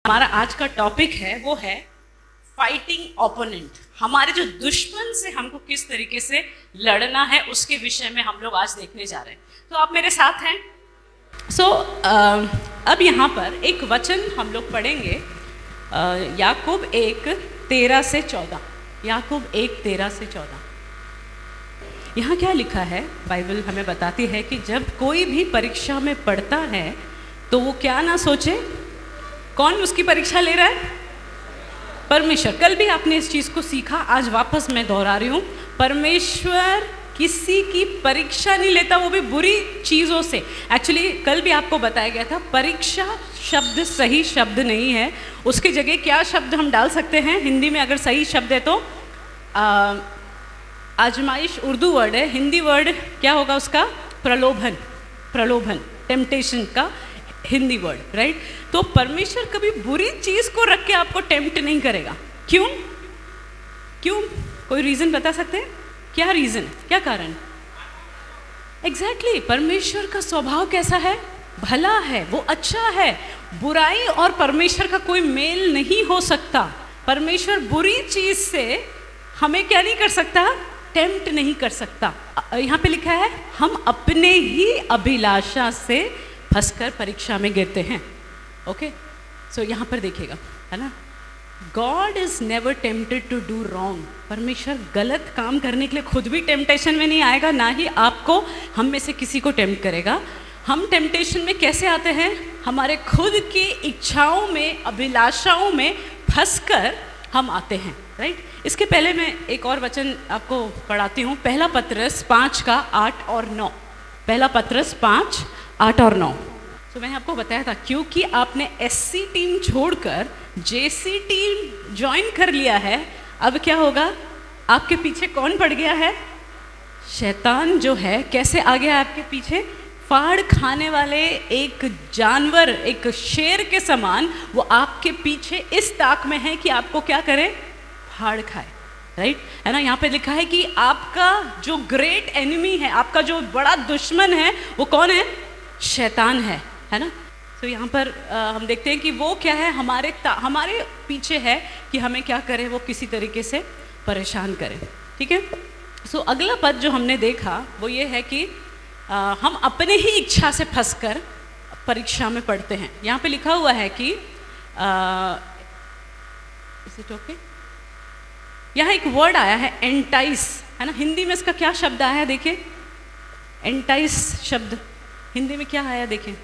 हमारा आज का टॉपिक है वो है फाइटिंग ओपोनेंट। हमारे जो दुश्मन से हमको किस तरीके से लड़ना है उसके विषय में हम लोग आज देखने जा रहे हैं। तो आप मेरे साथ हैं। अब यहाँ पर एक वचन हम लोग पढ़ेंगे, याकूब 1:13-14। याकूब 1:13-14। यहाँ क्या लिखा है? बाइबल हमें बताती है कि जब कोई भी परीक्षा में पढ़ता है तो वो क्या ना सोचे, कौन उसकी परीक्षा ले रहा है? परमेश्वर। कल भी आपने इस चीज़ को सीखा, आज वापस मैं दोहरा रही हूँ। परमेश्वर किसी की परीक्षा नहीं लेता, वो भी बुरी चीज़ों से। एक्चुअली कल भी आपको बताया गया था, परीक्षा शब्द सही शब्द नहीं है। उसकी जगह क्या शब्द हम डाल सकते हैं हिंदी में? अगर सही शब्द है तो आजमाइश उर्दू वर्ड है, हिंदी वर्ड क्या होगा उसका? प्रलोभन। प्रलोभन, टेम्पटेशन का हिंदी वर्ड, राइट? तो परमेश्वर कभी बुरी चीज़ को रख के आपको टेम्प्ट नहीं करेगा। क्यों? क्यों? कोई रीज़न बता सकते हैं? क्या रीज़न, क्या कारण? एग्जैक्टली, परमेश्वर का स्वभाव कैसा है? भला है, वो अच्छा है। बुराई और परमेश्वर का कोई मेल नहीं हो सकता। परमेश्वर बुरी चीज़ से हमें क्या नहीं कर सकता? टेम्प्ट नहीं कर सकता। यहाँ पे लिखा है, हम अपने ही अभिलाषा से फंसकर परीक्षा में गिरते हैं। ओके, सो यहाँ पर देखिएगा, है ना, God is never tempted to do wrong. परमेश्वर गलत काम करने के लिए खुद भी टेम्पटेशन में नहीं आएगा, ना ही आपको, हम में से किसी को टेम्प्ट करेगा। हम टेम्पटेशन में कैसे आते हैं? हमारे खुद की इच्छाओं में, अभिलाषाओं में फंसकर हम आते हैं, राइट? इसके पहले मैं एक और वचन आपको पढ़ाती हूँ, पहला पत्रस 5:8 और 9। पहला पत्रस 5:8 और 9। तो मैंने आपको बताया था, क्योंकि आपने SC टीम छोड़कर JC टीम ज्वाइन कर लिया है, अब क्या होगा? आपके पीछे कौन पड़ गया है? शैतान जो है कैसे आ गया आपके पीछे? फाड़ खाने वाले एक जानवर, एक शेर के समान वो आपके पीछे इस ताक में है कि आपको क्या करे? फाड़ खाए, राइट? है ना? यहाँ पे लिखा है कि आपका जो ग्रेट एनिमी है, आपका जो बड़ा दुश्मन है, वो कौन है? शैतान है ना? तो यहाँ पर हम देखते हैं कि वो क्या है? हमारे पीछे है कि हमें क्या करे? वो किसी तरीके से परेशान करे, ठीक है? सो अगला पद जो हमने देखा वो ये है कि हम अपने ही इच्छा से फंसकर परीक्षा में पढ़ते हैं। यहाँ पे लिखा हुआ है कि इज इट ओके? यहाँ एक वर्ड आया है एंटाइस, है ना? हिंदी में इसका क्या शब्द आया है? देखिए, एंटाइस शब्द हिंदी में क्या आया? देखिए,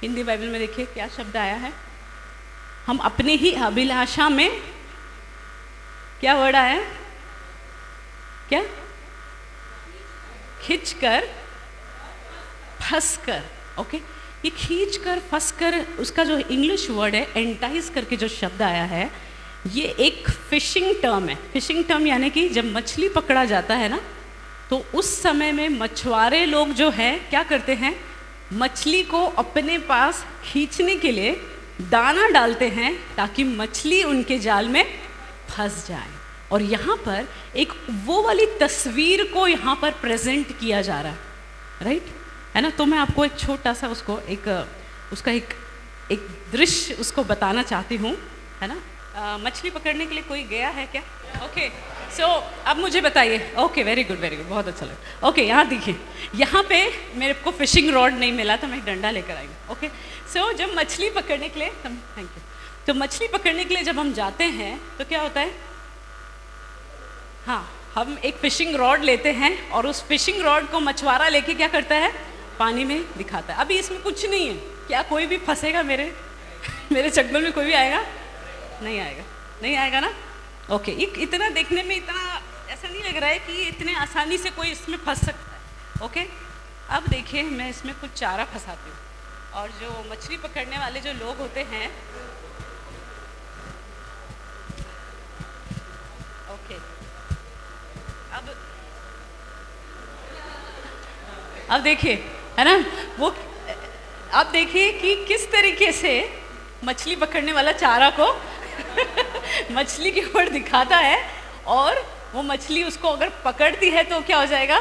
हिंदी बाइबल में देखिए क्या शब्द आया है। हम अपने ही अभिलाषा में, क्या वर्ड आया है? क्या? खींचकर, फंसकर। ओके, ये खींचकर, फंसकर, उसका जो इंग्लिश वर्ड है एंटाइज करके जो शब्द आया है, ये एक फिशिंग टर्म है। फिशिंग टर्म यानी कि जब मछली पकड़ा जाता है ना, तो उस समय में मछुआरे लोग जो है क्या करते हैं? मछली को अपने पास खींचने के लिए दाना डालते हैं ताकि मछली उनके जाल में फंस जाए। और यहाँ पर एक वो वाली तस्वीर को यहाँ पर प्रेजेंट किया जा रहा है, राइट? है ना? तो मैं आपको एक छोटा सा उसका एक दृश्य उसको बताना चाहती हूँ, है ना? मछली पकड़ने के लिए कोई गया है क्या? ओके, सो अब मुझे बताइए। ओके, वेरी गुड, बहुत अच्छा लगा। ओके, यहाँ देखिए, यहाँ पे मेरे को फिशिंग रॉड नहीं मिला था, मैं एक डंडा लेकर आई हूँ। ओके, सो जब मछली पकड़ने के लिए थैंक यू, तो मछली पकड़ने के लिए जब हम जाते हैं तो क्या होता है? हाँ, हम एक फिशिंग रॉड लेते हैं और उस फिशिंग रॉड को मछुआरा लेके क्या करता है? पानी में दिखाता है। अभी इसमें कुछ नहीं है, क्या कोई भी फंसेगा मेरे चक्कर में? कोई भी आएगा? नहीं आएगा, नहीं आएगा ना? ओके, इतना देखने में इतना ऐसा नहीं लग रहा है कि इतने आसानी से कोई इसमें फंस सकता है। ओके, अब देखिए, मैं इसमें कुछ चारा फंसाती हूँ और जो मछली पकड़ने वाले जो लोग होते हैं, ओके, अब देखिए, है ना, वो आप देखिए कि किस तरीके से मछली पकड़ने वाला चारा को मछली के ऊपर दिखाता है और वो मछली उसको अगर पकड़ती है तो क्या हो जाएगा?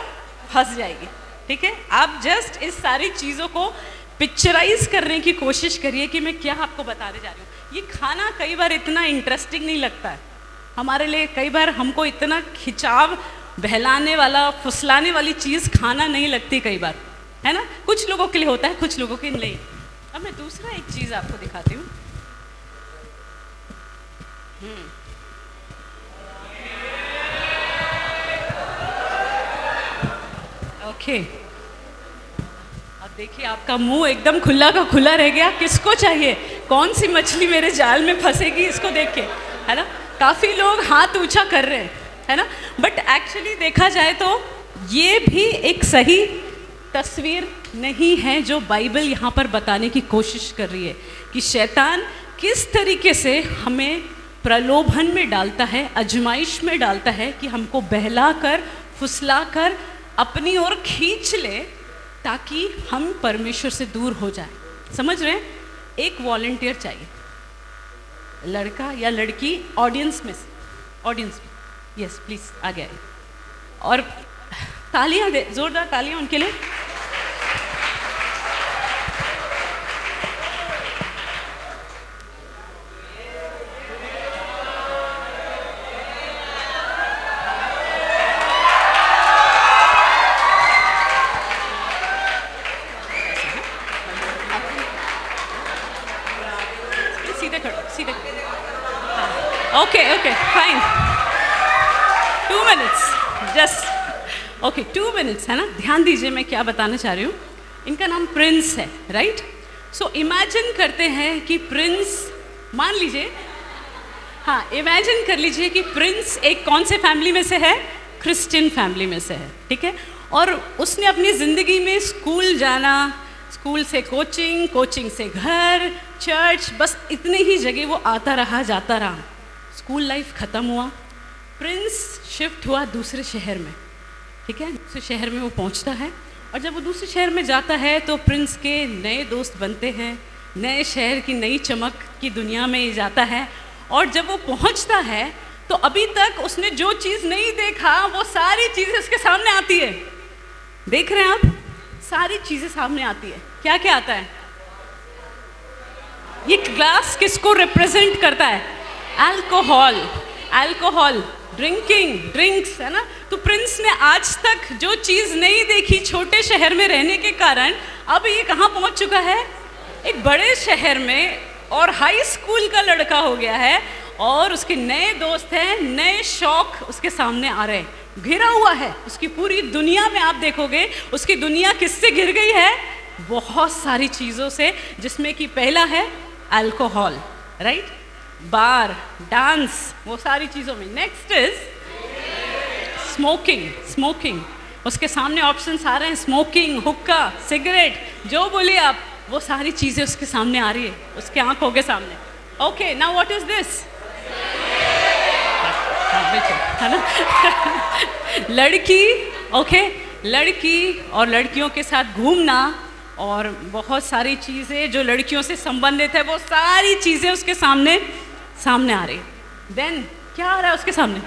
फंस जाएगी, ठीक है? आप जस्ट इस सारी चीज़ों को पिक्चराइज करने की कोशिश करिए कि मैं क्या आपको बताने जा रही हूँ। ये खाना कई बार इतना इंटरेस्टिंग नहीं लगता है हमारे लिए, कई बार हमको इतना खिंचाव, बहलाने वाला, फुसलाने वाली चीज़ खाना नहीं लगती कई बार, है ना। कुछ लोगों के लिए होता है, कुछ लोगों के लिए नहीं। अब मैं दूसरा एक चीज़ आपको दिखाती हूँ। ओके, अब देखिए आपका मुंह एकदम खुला का खुला रह गया। किसको चाहिए? कौन सी मछली मेरे जाल में फंसेगी इसको देख के, है ना। काफ़ी लोग हाथ ऊंचा कर रहे हैं, है ना। बट एक्चुअली देखा जाए तो ये भी एक सही तस्वीर नहीं है जो बाइबल यहाँ पर बताने की कोशिश कर रही है कि शैतान किस तरीके से हमें प्रलोभन में डालता है, आजमाइश में डालता है कि हमको बहला कर, फुसला कर अपनी ओर खींच ले ताकि हम परमेश्वर से दूर हो जाए। समझ रहे हैं? एक वॉलंटियर चाहिए, लड़का या लड़की ऑडियंस में, यस प्लीज आगे आइए और तालियां दे, जोरदार तालियां उनके लिए। सीधे okay okay fine, 2 minutes just, okay 2 minutes, है ना। ध्यान दीजिए मैं क्या बताना चाह रही हूँ। इनका नाम प्रिंस है, राइट। सो इमेजिन करते हैं कि प्रिंस, मान लीजिए, हाँ इमेजिन कर लीजिए कि प्रिंस एक कौन से फैमिली में से है? क्रिश्चियन फैमिली में से है, ठीक है। और उसने अपनी ज़िंदगी में स्कूल जाना, स्कूल से कोचिंग, कोचिंग से घर, चर्च, बस इतने ही जगह वो आता रहा जाता रहा। स्कूल लाइफ ख़त्म हुआ, प्रिंस शिफ्ट हुआ दूसरे शहर में, ठीक है। दूसरे शहर में वो पहुंचता है और जब वो दूसरे शहर में जाता है तो प्रिंस के नए दोस्त बनते हैं, नए शहर की नई चमक की दुनिया में जाता है। और जब वो पहुंचता है तो अभी तक उसने जो चीज़ नहीं देखा वो सारी चीज़ें उसके सामने आती है। देख रहे हैं आप? सारी चीज़ें सामने आती है। क्या क्या आता है? ये ग्लास किसको रिप्रेजेंट करता है? अल्कोहल, अल्कोहल, ड्रिंकिंग, ड्रिंक्स, है ना। तो प्रिंस ने आज तक जो चीज़ नहीं देखी छोटे शहर में रहने के कारण, अब ये कहाँ पहुँच चुका है? एक बड़े शहर में, और हाई स्कूल का लड़का हो गया है और उसके नए दोस्त हैं, नए शौक उसके सामने आ रहे हैं। घिरा हुआ है उसकी पूरी दुनिया में। आप देखोगे उसकी दुनिया किससे घिर गई है? बहुत सारी चीज़ों से, जिसमें कि पहला है अल्कोहल, राइट, बार, डांस, वो सारी चीज़ों में। नेक्स्ट इज स्मोकिंग, स्मोकिंग, उसके सामने ऑप्शंस आ रहे हैं, स्मोकिंग, हुक्का, सिगरेट, जो बोलिए आप, वो सारी चीज़ें उसके सामने आ रही है, उसके आंखों के सामने। Okay, now what is this? है ना। लड़की, ओके, लड़की और लड़कियों के साथ घूमना और बहुत सारी चीज़ें जो लड़कियों से संबंधित है, वो सारी चीज़ें उसके सामने सामने आ रही। देन क्या आ रहा है उसके सामने?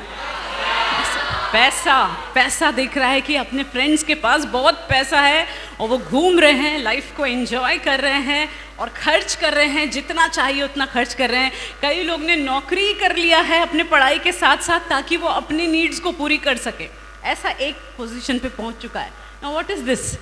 पैसा, पैसा दिख रहा है कि अपने फ्रेंड्स के पास बहुत पैसा है और वो घूम रहे हैं, लाइफ को एंजॉय कर रहे हैं और खर्च कर रहे हैं, जितना चाहिए उतना खर्च कर रहे हैं। कई लोग ने नौकरी कर लिया है अपने पढ़ाई के साथ साथ ताकि वो अपनी नीड्स को पूरी कर सके। ऐसा एक पोजीशन पे पहुंच चुका है। Now what is this?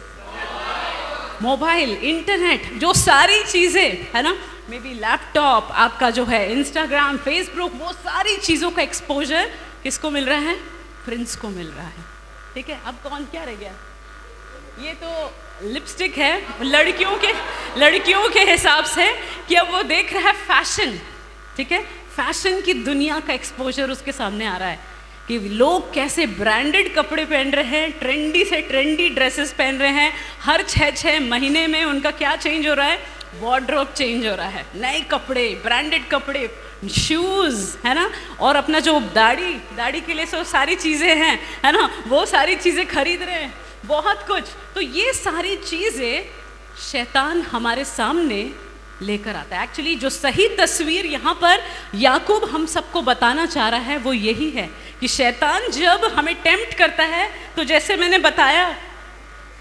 Mobile, internet, जो सारी चीज़ें, है ना, मे बी लैपटॉप, आपका जो है इंस्टाग्राम, फेसबुक, वो सारी चीज़ों का एक्सपोजर किसको मिल रहा है? प्रिंस को मिल रहा है, ठीक है। अब कौन क्या रह गया? ये तो लिपस्टिक है लड़कियों के हिसाब से कि अब वो देख रहा है फैशन, ठीक है। फैशन की दुनिया का एक्सपोजर उसके सामने आ रहा है कि लोग कैसे ब्रांडेड कपड़े पहन रहे हैं, ट्रेंडी से ट्रेंडी ड्रेसेस पहन रहे हैं। हर 6-6 महीने में उनका क्या चेंज हो रहा है? वार्डरोब चेंज हो रहा है, नए कपड़े, ब्रांडेड कपड़े, शूज़, है ना। और अपना जो दाढ़ी के लिए सो सारी चीज़ें हैं, है ना, वो सारी चीज़ें खरीद रहे हैं, बहुत कुछ। तो ये सारी चीज़ें शैतान हमारे सामने लेकर आता है। एक्चुअली जो सही तस्वीर यहाँ पर याकूब हम सबको बताना चाह रहा है वो यही है कि शैतान जब हमें टेम्प्ट करता है तो जैसे मैंने बताया,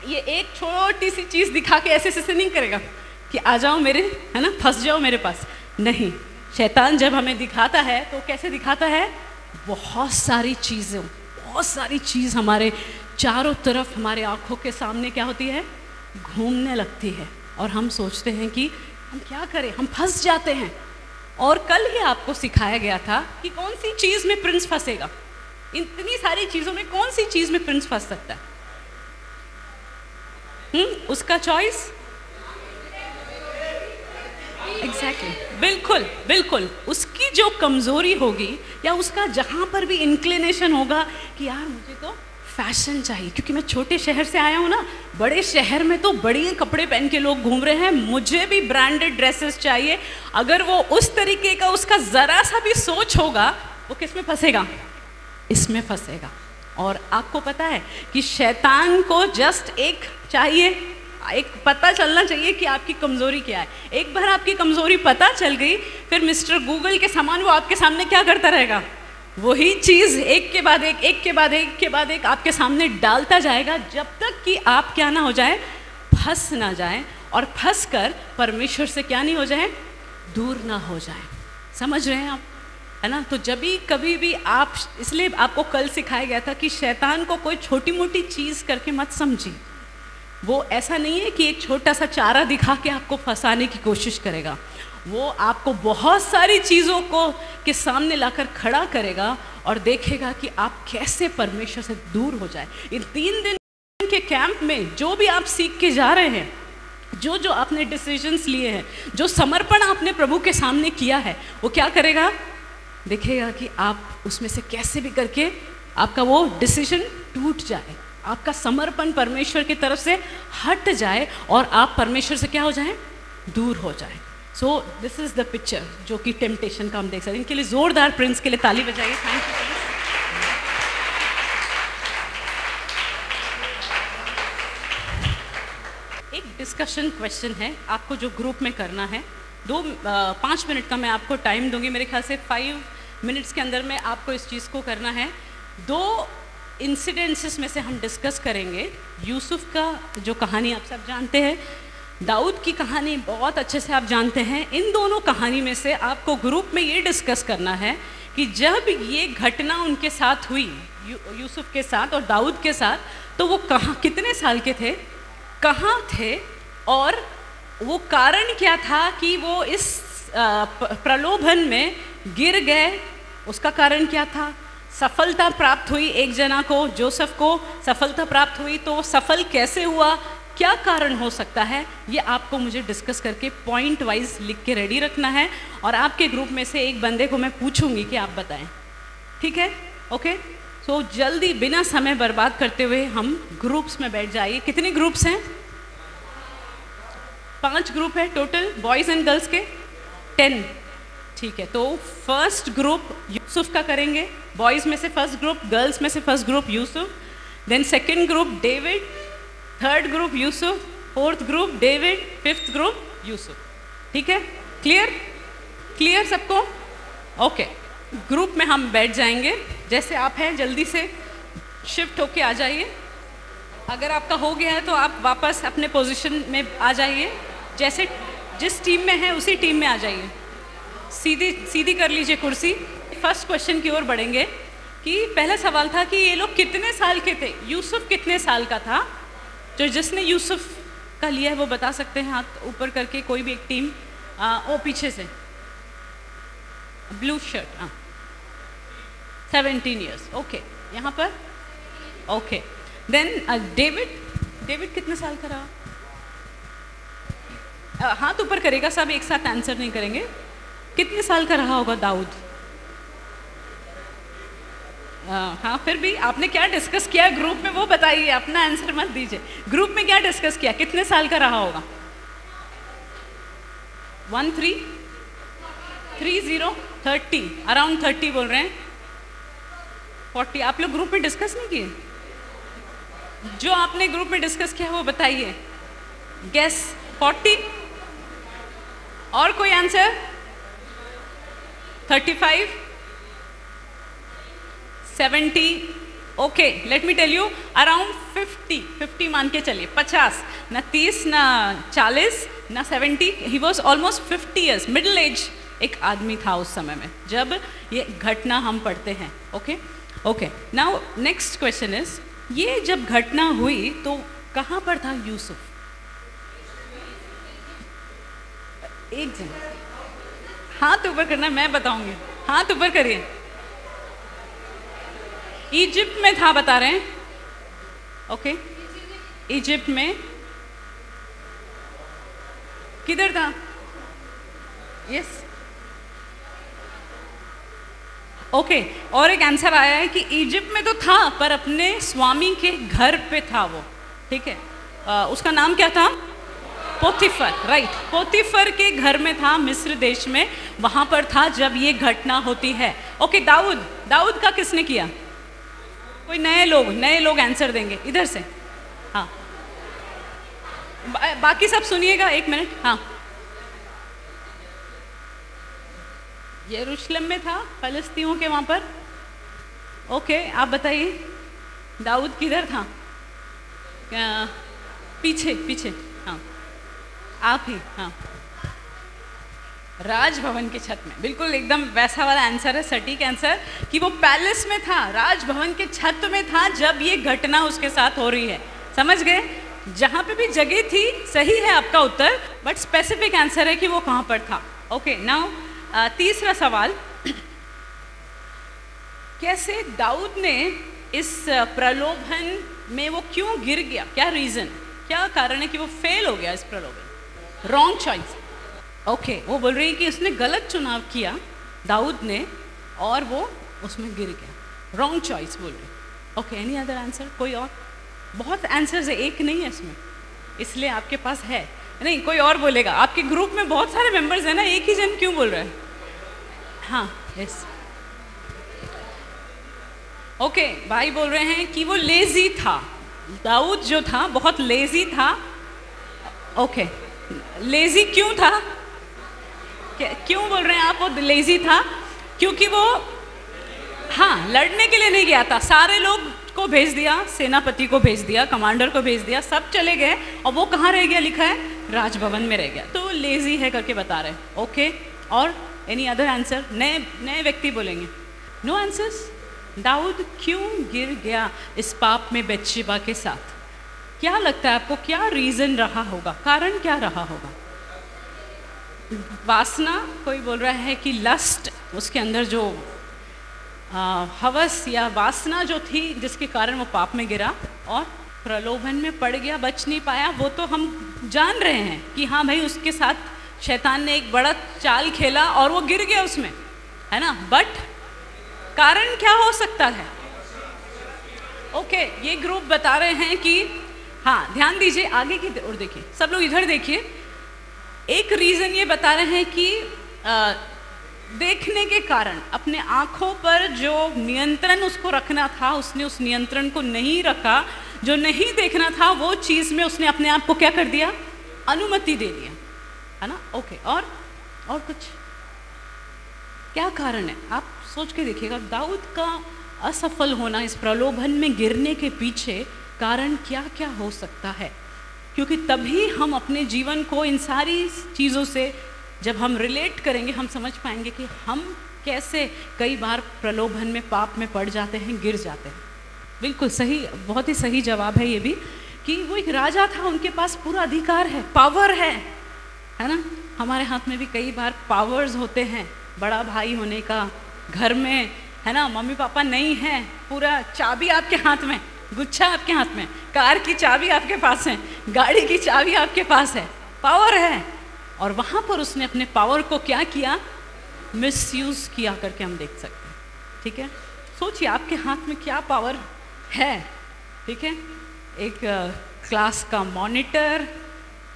ये एक छोटी सी चीज़ दिखा के ऐसे नहीं करेगा, कि आ जाओ मेरे, है ना, फंस जाओ मेरे पास। नहीं, शैतान जब हमें दिखाता है तो कैसे दिखाता है? बहुत सारी चीज़ें, बहुत सारी चीज़ हमारे चारों तरफ, हमारे आँखों के सामने क्या होती है? घूमने लगती है, और हम सोचते हैं कि हम क्या करें, हम फंस जाते हैं। और कल ही आपको सिखाया गया था कि कौन सी चीज़ में प्रिंस फंसेगा। इतनी सारी चीज़ों में कौन सी चीज़ में प्रिंस फंस सकता है? उसका चॉइस एग्जैक्टली, बिल्कुल बिल्कुल। उसकी जो कमज़ोरी होगी या उसका जहाँ पर भी इंक्लिनेशन होगा कि यार मुझे तो फैशन चाहिए, क्योंकि मैं छोटे शहर से आया हूँ ना, बड़े शहर में तो बड़े कपड़े पहन के लोग घूम रहे हैं, मुझे भी ब्रांडेड ड्रेसेस चाहिए। अगर वो उस तरीके का उसका ज़रा सा भी सोच होगा, वो किस में फंसेगा? इसमें फंसेगा। और आपको पता है कि शैतान को जस्ट एक चाहिए, एक पता चलना चाहिए कि आपकी कमज़ोरी क्या है। एक बार आपकी कमज़ोरी पता चल गई, फिर मिस्टर गूगल के समान वो आपके सामने क्या करता रहेगा? वही चीज़ एक के बाद एक, एक के बाद एक, के बाद एक आपके सामने डालता जाएगा, जब तक कि आप क्या ना हो जाए? फंस ना जाए, और फंस कर परमेश्वर से क्या नहीं हो जाए? दूर ना हो जाए। समझ रहे हैं आप, है ना? तो जब भी कभी भी आप, इसलिए आपको कल सिखाया गया था कि शैतान को कोई छोटी मोटी चीज़ करके मत समझिए। वो ऐसा नहीं है कि एक छोटा सा चारा दिखा के आपको फंसाने की कोशिश करेगा। वो आपको बहुत सारी चीज़ों को के सामने लाकर खड़ा करेगा और देखेगा कि आप कैसे परमेश्वर से दूर हो जाए। इन 3 दिन के कैंप में जो भी आप सीख के जा रहे हैं, जो जो आपने डिसीजंस लिए हैं, जो समर्पण आपने प्रभु के सामने किया है, वो क्या करेगा? देखेगा कि आप उसमें से कैसे भी करके आपका वो डिसीजन टूट जाए, आपका समर्पण परमेश्वर की तरफ से हट जाए और आप परमेश्वर से क्या हो जाएं? दूर हो जाए। So this is the picture जो कि टेम्पटेशन का हम देख सकते हैं। इनके लिए जोरदार प्रिंस के लिए ताली बजाइए। Thank you. एक डिस्कशन क्वेश्चन है आपको जो ग्रुप में करना है। 5 मिनट का मैं आपको टाइम दूंगी। मेरे ख्याल से 5 मिनट्स के अंदर में आपको इस चीज़ को करना है। 2 इंसिडेंसेस में से हम डिस्कस करेंगे। यूसुफ का जो कहानी आप सब जानते हैं, दाऊद की कहानी बहुत अच्छे से आप जानते हैं। इन दोनों कहानी में से आपको ग्रुप में ये डिस्कस करना है कि जब ये घटना उनके साथ हुई, यूसुफ के साथ और दाऊद के साथ, तो वो कहाँ, कितने साल के थे, कहाँ थे, और वो कारण क्या था कि वो इस प्रलोभन में गिर गए। उसका कारण क्या था? सफलता प्राप्त हुई एक जना को, जोसेफ को सफलता प्राप्त हुई, तो वो सफल कैसे हुआ, क्या कारण हो सकता है, ये आपको मुझे डिस्कस करके पॉइंट वाइज लिख के रेडी रखना है। और आपके ग्रुप में से एक बंदे को मैं पूछूंगी कि आप बताएं, ठीक है? ओके, सो जल्दी बिना समय बर्बाद करते हुए हम ग्रुप्स में बैठ जाइए। कितने ग्रुप्स हैं? 5 ग्रुप है टोटल, बॉयज़ एंड गर्ल्स के 10, ठीक है। तो फर्स्ट ग्रुप यूसुफ का करेंगे, बॉयज़ में से फर्स्ट ग्रुप, गर्ल्स में से first group Yusuf, then second group David, third group Yusuf, fourth group David, fifth group Yusuf, ठीक है? क्लियर? क्लियर सबको? ओके, ग्रुप में हम बैठ जाएंगे। जैसे आप हैं जल्दी से शिफ्ट होके आ जाइए। अगर आपका हो गया है तो आप वापस अपने पोजीशन में आ जाइए। जैसे जिस टीम में है उसी टीम में आ जाइए। सीधी कर लीजिए कुर्सी। फर्स्ट क्वेश्चन की ओर बढ़ेंगे कि पहला सवाल था कि ये लोग कितने साल के थे? यूसुफ कितने साल का था? जो जिसने यूसुफ का लिया है वो बता सकते हैं हाथ ऊपर करके, कोई भी एक टीम। ओ पीछे से ब्लू शर्ट, 17 ईयर्स, ओके। यहाँ पर ओके। देन डेविड कितने साल का रहा? हाथ ऊपर करेगा, सब एक साथ आंसर नहीं करेंगे। कितने साल का रहा होगा दाऊद? हाँ, फिर भी आपने क्या डिस्कस किया ग्रुप में वो बताइए, अपना आंसर मत दीजिए। ग्रुप में क्या डिस्कस किया, कितने साल का रहा होगा? 13 30 30, अराउंड 30 बोल रहे हैं। 40 आप लोग ग्रुप में डिस्कस नहीं किए? जो आपने ग्रुप में डिस्कस किया वो बताइए। गेस 40, और कोई answer? 35, 70, okay let me tell you, around 50 मान के चलिए, 50, ना 30 ना 40 ना 70, he was almost 50 years, middle age एक आदमी था उस समय में जब ये घटना हम पढ़ते हैं। Okay okay, now next question is, ये जब घटना हुई तो कहाँ पर था यूसुफ? एक जन हाथ ऊपर करना, मैं बताऊंगी, हाथ ऊपर करिए। इजिप्ट में था बता रहे हैं, ओके इजिप्ट में किधर था? यस ओके, और एक आंसर आया है कि इजिप्ट में तो था पर अपने स्वामी के घर पे था वो, ठीक है। उसका नाम क्या था? पोतीफर, राइट, पोतीफर के घर में था मिस्र देश में, वहां पर था जब ये घटना होती है। ओके, दाऊद का किसने किया? कोई नए लोग आंसर देंगे इधर से, हाँ बाकी सब सुनिएगा, एक मिनट। हाँ, यरूशलेम में था, फलस्तीनियों के वहां पर। ओके, आप बताइए दाऊद किधर था? पीछे, हाँ आप ही, हाँ राजभवन के छत में, बिल्कुल एकदम वैसा वाला आंसर है, सटीक आंसर, कि वो पैलेस में था, राजभवन के छत में था जब ये घटना उसके साथ हो रही है। समझ गए? जहाँ पे भी जगह थी, सही है आपका उत्तर, बट स्पेसिफिक आंसर है कि वो कहाँ पर था। ओके, नाउ तीसरा सवाल, कैसे दाऊद ने इस प्रलोभन में वो क्यों गिर गया? क्या रीजन, क्या कारण है कि वो फेल हो गया इस प्रलोभन? Wrong choice. ओके, वो बोल रही है कि उसने गलत चुनाव किया दाऊद ने और वो उसमें गिर गया, रॉन्ग चॉइस बोल रही। Okay, any other answer? कोई और? बहुत आंसर्स है, एक नहीं है इसमें, इसलिए आपके पास है नहीं, कोई और बोलेगा? आपके ग्रुप में बहुत सारे मेंबर्स हैं ना, एक ही जन क्यों बोल रहा है? हाँ, यस ओके, भाई बोल रहे हैं कि वो लेजी था, दाऊद जो था बहुत लेजी था। ओके, लेजी क्यों था? क्यों बोल रहे हैं आप वो लेजी था? क्योंकि वो, हाँ, लड़ने के लिए नहीं गया था, सारे लोग को भेज दिया, सेनापति को भेज दिया, कमांडर को भेज दिया, सब चले गए और वो कहाँ रह गया? लिखा है राजभवन में रह गया, तो लेजी है करके बता रहे हैं। ओके, और एनी अदर आंसर? नए व्यक्ति बोलेंगे? No answers. दाऊद क्यों गिर गया इस पाप में बत्शेबा के साथ? क्या लगता है आपको, क्या रीजन रहा होगा, कारण क्या रहा होगा? वासना, कोई बोल रहा है कि लस्ट, उसके अंदर जो हवस या वासना जो थी जिसके कारण वो पाप में गिरा, और प्रलोभन में पड़ गया, बच नहीं पाया, वो तो हम जान रहे हैं कि हाँ भाई उसके साथ शैतान ने एक बड़ा चाल खेला और वो गिर गया उसमें, है ना, बट कारण क्या हो सकता है? ओके, ये ग्रुप बता रहे हैं कि हाँ, ध्यान दीजिए आगे की ओर देखिए, सब लोग इधर देखिए। एक रीजन ये बता रहे हैं कि देखने के कारण, अपने आंखों पर जो नियंत्रण उसको रखना था, उसने उस नियंत्रण को नहीं रखा, जो नहीं देखना था वो चीज में उसने अपने आप को क्या कर दिया? अनुमति दे दिया, है ना। ओके, और कुछ क्या कारण है? आप सोच के देखिएगा, दाऊद का असफल होना, इस प्रलोभन में गिरने के पीछे कारण क्या क्या हो सकता है? क्योंकि तभी हम अपने जीवन को इन सारी चीज़ों से जब हम रिलेट करेंगे, हम समझ पाएंगे कि हम कैसे कई बार प्रलोभन में, पाप में पड़ जाते हैं, गिर जाते हैं। बिल्कुल सही, बहुत ही सही जवाब है ये भी, कि वो एक राजा था, उनके पास पूरा अधिकार है, पावर है ना। हमारे हाथ में भी कई बार पावर्स होते हैं, बड़ा भाई होने का, घर में, है ना, मम्मी पापा नहीं है, पूरा चाबी आपके हाथ में, गुच्छा आपके हाथ में, कार की चाबी आपके पास है, गाड़ी की चाबी आपके पास है, पावर है, और वहाँ पर उसने अपने पावर को क्या किया? मिसयूज किया करके हम देख सकते हैं। ठीक है, सोचिए आपके हाथ में क्या पावर है। ठीक है, एक क्लास का मॉनिटर,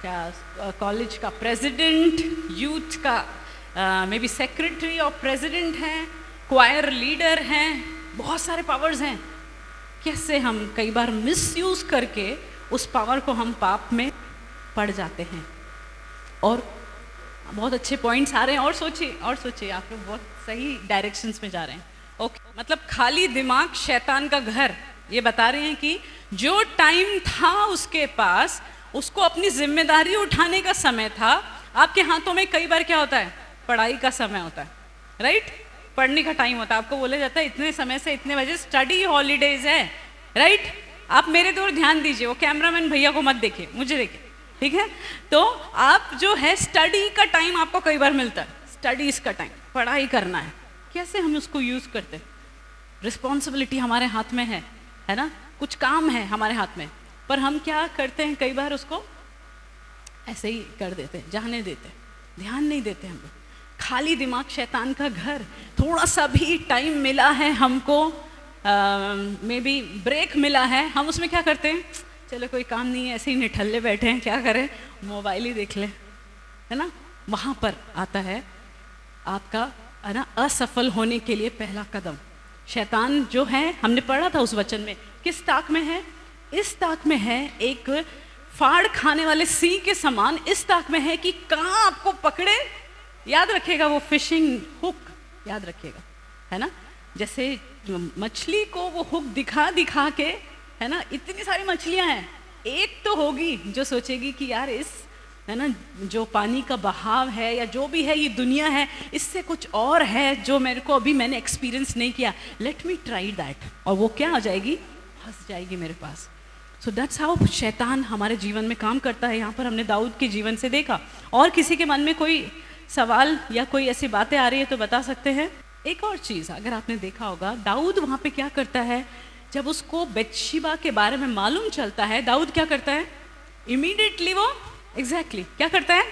क्या कॉलेज का प्रेसिडेंट, यूथ का मे बी सेक्रेटरी और प्रेसिडेंट हैं, क्वायर लीडर हैं, बहुत सारे पावर्स हैं। कैसे हम कई बार मिसयूज करके उस पावर को हम पाप में पड़ जाते हैं। और बहुत अच्छे पॉइंट्स आ रहे हैं, और सोचिए आप लोग बहुत सही डायरेक्शंस में जा रहे हैं। ओके, मतलब खाली दिमाग शैतान का घर। ये बता रहे हैं कि जो टाइम था उसके पास, उसको अपनी जिम्मेदारी उठाने का समय था। आपके हाथों में कई बार क्या होता है, पढ़ाई का समय होता है, राइट? पढ़ने का टाइम होता है, आपको बोला जाता है इतने समय से इतने बजे स्टडी हॉलीडेज है, राइट? आप मेरे दूर ध्यान दीजिए, वो कैमरामैन भैया को मत देखिए, मुझे देखिए, ठीक है? तो आप जो है स्टडी का टाइम आपको कई बार मिलता है, स्टडीज का टाइम, पढ़ाई करना है, कैसे हम उसको यूज करते हैं? रिस्पॉन्सिबिलिटी हमारे हाथ में है ना? कुछ काम है हमारे हाथ में, पर हम क्या करते हैं, कई बार उसको ऐसे ही कर देते हैं, जाने देते हैं, ध्यान नहीं देते हम लोग। खाली दिमाग शैतान का घर। थोड़ा सा भी टाइम मिला है हमको, मे बी ब्रेक मिला है, हम उसमें क्या करते हैं, चलो कोई काम नहीं है, ऐसे ही निठल्ले बैठे हैं, क्या करें, मोबाइल ही देख लें, है ना? वहाँ पर आता है आपका, है ना, असफल होने के लिए पहला कदम। शैतान जो है, हमने पढ़ा था उस वचन में, किस ताक में है? इस ताक में है, एक फाड़ खाने वाले सिंह के समान इस ताक में है कि कहाँ आपको पकड़े। याद रखिएगा वो फिशिंग हुक, याद रखिएगा, है ना? जैसे मछली को वो हुक दिखा दिखा के, है ना, इतनी सारी मछलियां हैं, एक तो होगी जो सोचेगी कि यार इस, है ना, जो पानी का बहाव है या जो भी है, ये दुनिया है, इससे कुछ और है जो मेरे को अभी मैंने एक्सपीरियंस नहीं किया, लेट मी ट्राई दैट, और वो क्या हो जाएगी, फंस जाएगी मेरे पास। सो दैट्स हाउ शैतान हमारे जीवन में काम करता है। यहाँ पर हमने दाऊद के जीवन से देखा। और किसी के मन में कोई सवाल या कोई ऐसी बातें आ रही है तो बता सकते हैं। एक और चीज़ अगर आपने देखा होगा, दाऊद वहाँ पे क्या करता है, जब उसको बत्शेबा के बारे में मालूम चलता है, दाऊद क्या करता है, इमीडिएटली वो क्या करता है,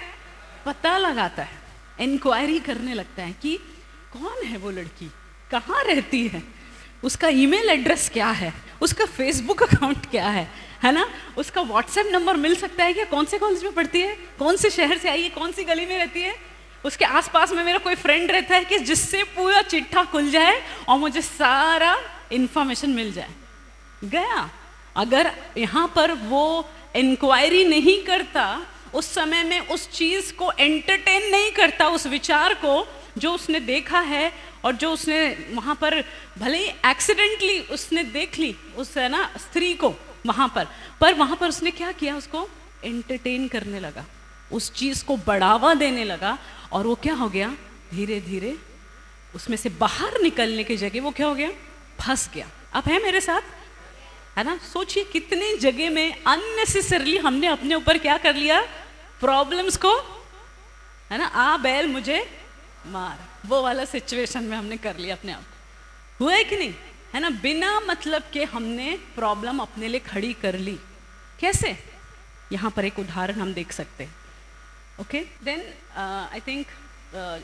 पता लगाता है, इंक्वायरी करने लगता है कि कौन है वो लड़की, कहाँ रहती है, उसका ईमेल एड्रेस क्या है, उसका फेसबुक अकाउंट क्या है ना, उसका व्हाट्सएप नंबर मिल सकता है क्या, कौन से कॉलेज में पढ़ती है, कौन से शहर से आई है, कौन सी गली में रहती है, उसके आसपास में मेरा कोई फ्रेंड रहता है कि जिससे पूरा चिट्ठा खुल जाए और मुझे सारा इंफॉर्मेशन मिल जाए। गया। अगर यहाँ पर वो इंक्वायरी नहीं करता, उस समय में उस चीज को एंटरटेन नहीं करता, उस विचार को जो उसने देखा है और जो उसने वहाँ पर भले ही एक्सीडेंटली उसने देख ली उस, है ना, स्त्री को वहाँ पर वहाँ पर उसने क्या किया, उसको एंटरटेन करने लगा, उस चीज को बढ़ावा देने लगा, और वो क्या हो गया, धीरे धीरे उसमें से बाहर निकलने की जगह वो क्या हो गया, फंस गया। अब है मेरे साथ, है ना? सोचिए कितनी जगह में अननेसेसरली हमने अपने ऊपर क्या कर लिया, प्रॉब्लम्स को, है ना, आ बैल मुझे मार, वो वाला सिचुएशन में हमने कर लिया अपने आप। हुआ है कि नहीं, है ना? बिना मतलब के हमने प्रॉब्लम अपने लिए खड़ी कर ली। कैसे? यहाँ पर एक उदाहरण हम देख सकते हैं। Okay, then I think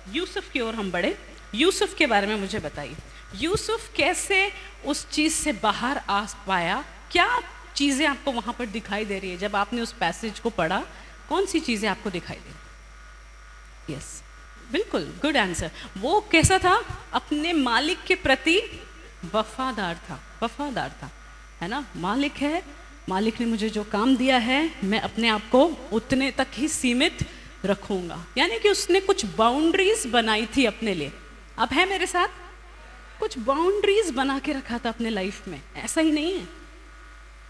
Yusuf की ओर हम बढ़े। यूसुफ के बारे में मुझे बताइए, यूसुफ कैसे उस चीज़ से बाहर आ पाया? क्या चीज़ें आपको वहाँ पर दिखाई दे रही है जब आपने उस पैसेज को पढ़ा? कौन सी चीज़ें आपको दिखाई दे? यस, बिल्कुल, गुड आंसर। वो कैसा था? अपने मालिक के प्रति वफादार था, है ना? मालिक है, मालिक ने मुझे जो काम दिया है मैं अपने आप को उतने तक ही सीमित रखूंगा। यानी कि उसने कुछ बाउंड्रीज बनाई थी अपने लिए। अब है मेरे साथ, कुछ बाउंड्रीज बना के रखा था अपने लाइफ में, ऐसा ही नहीं है,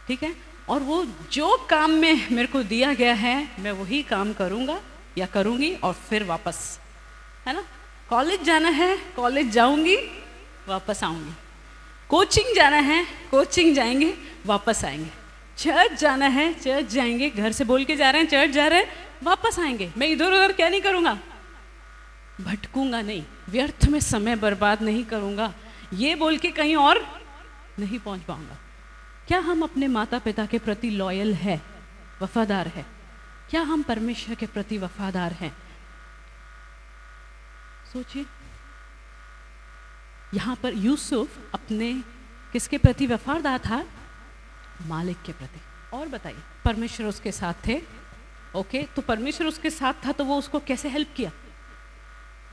ठीक है? और वो जो काम में मेरे को दिया गया है मैं वही काम करूंगा या करूंगी, और फिर वापस, है ना, कॉलेज जाना है कॉलेज जाऊंगी, वापस आऊंगी, कोचिंग जाना है कोचिंग जाएंगे, वापस आएंगे, चर्च जाना है चर्च जाएंगे, घर से बोल के जा रहे हैं चर्च जा रहे हैं, वापस आएंगे। मैं इधर उधर क्या नहीं करूंगा, भटकूंगा नहीं, व्यर्थ में समय बर्बाद नहीं करूंगा, ये बोल के कहीं और नहीं पहुंच पाऊंगा। क्या हम अपने माता पिता के प्रति लॉयल है, वफादार है? क्या हम परमेश्वर के प्रति वफादार हैं? सोचिए, यहां पर यूसुफ अपने किसके प्रति वफादार था? मालिक के प्रति। और बताइए, परमेश्वर उसके साथ थे। ओके, तो परमेश्वर उसके साथ था तो वो उसको कैसे हेल्प किया?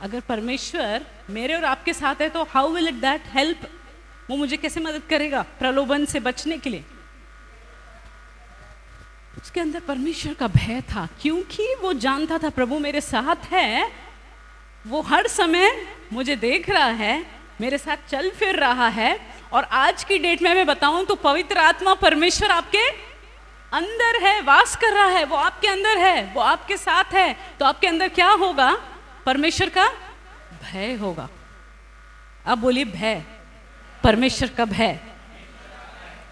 अगर परमेश्वर मेरे और आपके साथ है तो how will it that help? वो मुझे कैसे मदद करेगा प्रलोभन से बचने के लिए? उसके अंदर परमेश्वर का भय था, क्योंकि वो जानता था प्रभु मेरे साथ है, वो हर समय मुझे देख रहा है, मेरे साथ चल फिर रहा है। और आज की डेट में मैं बताऊं तो पवित्र आत्मा परमेश्वर आपके अंदर है, वास कर रहा है, वो आपके अंदर है, वो आपके साथ है। तो आपके अंदर क्या होगा? परमेश्वर का भय होगा। अब बोलिए भय, परमेश्वर का भय,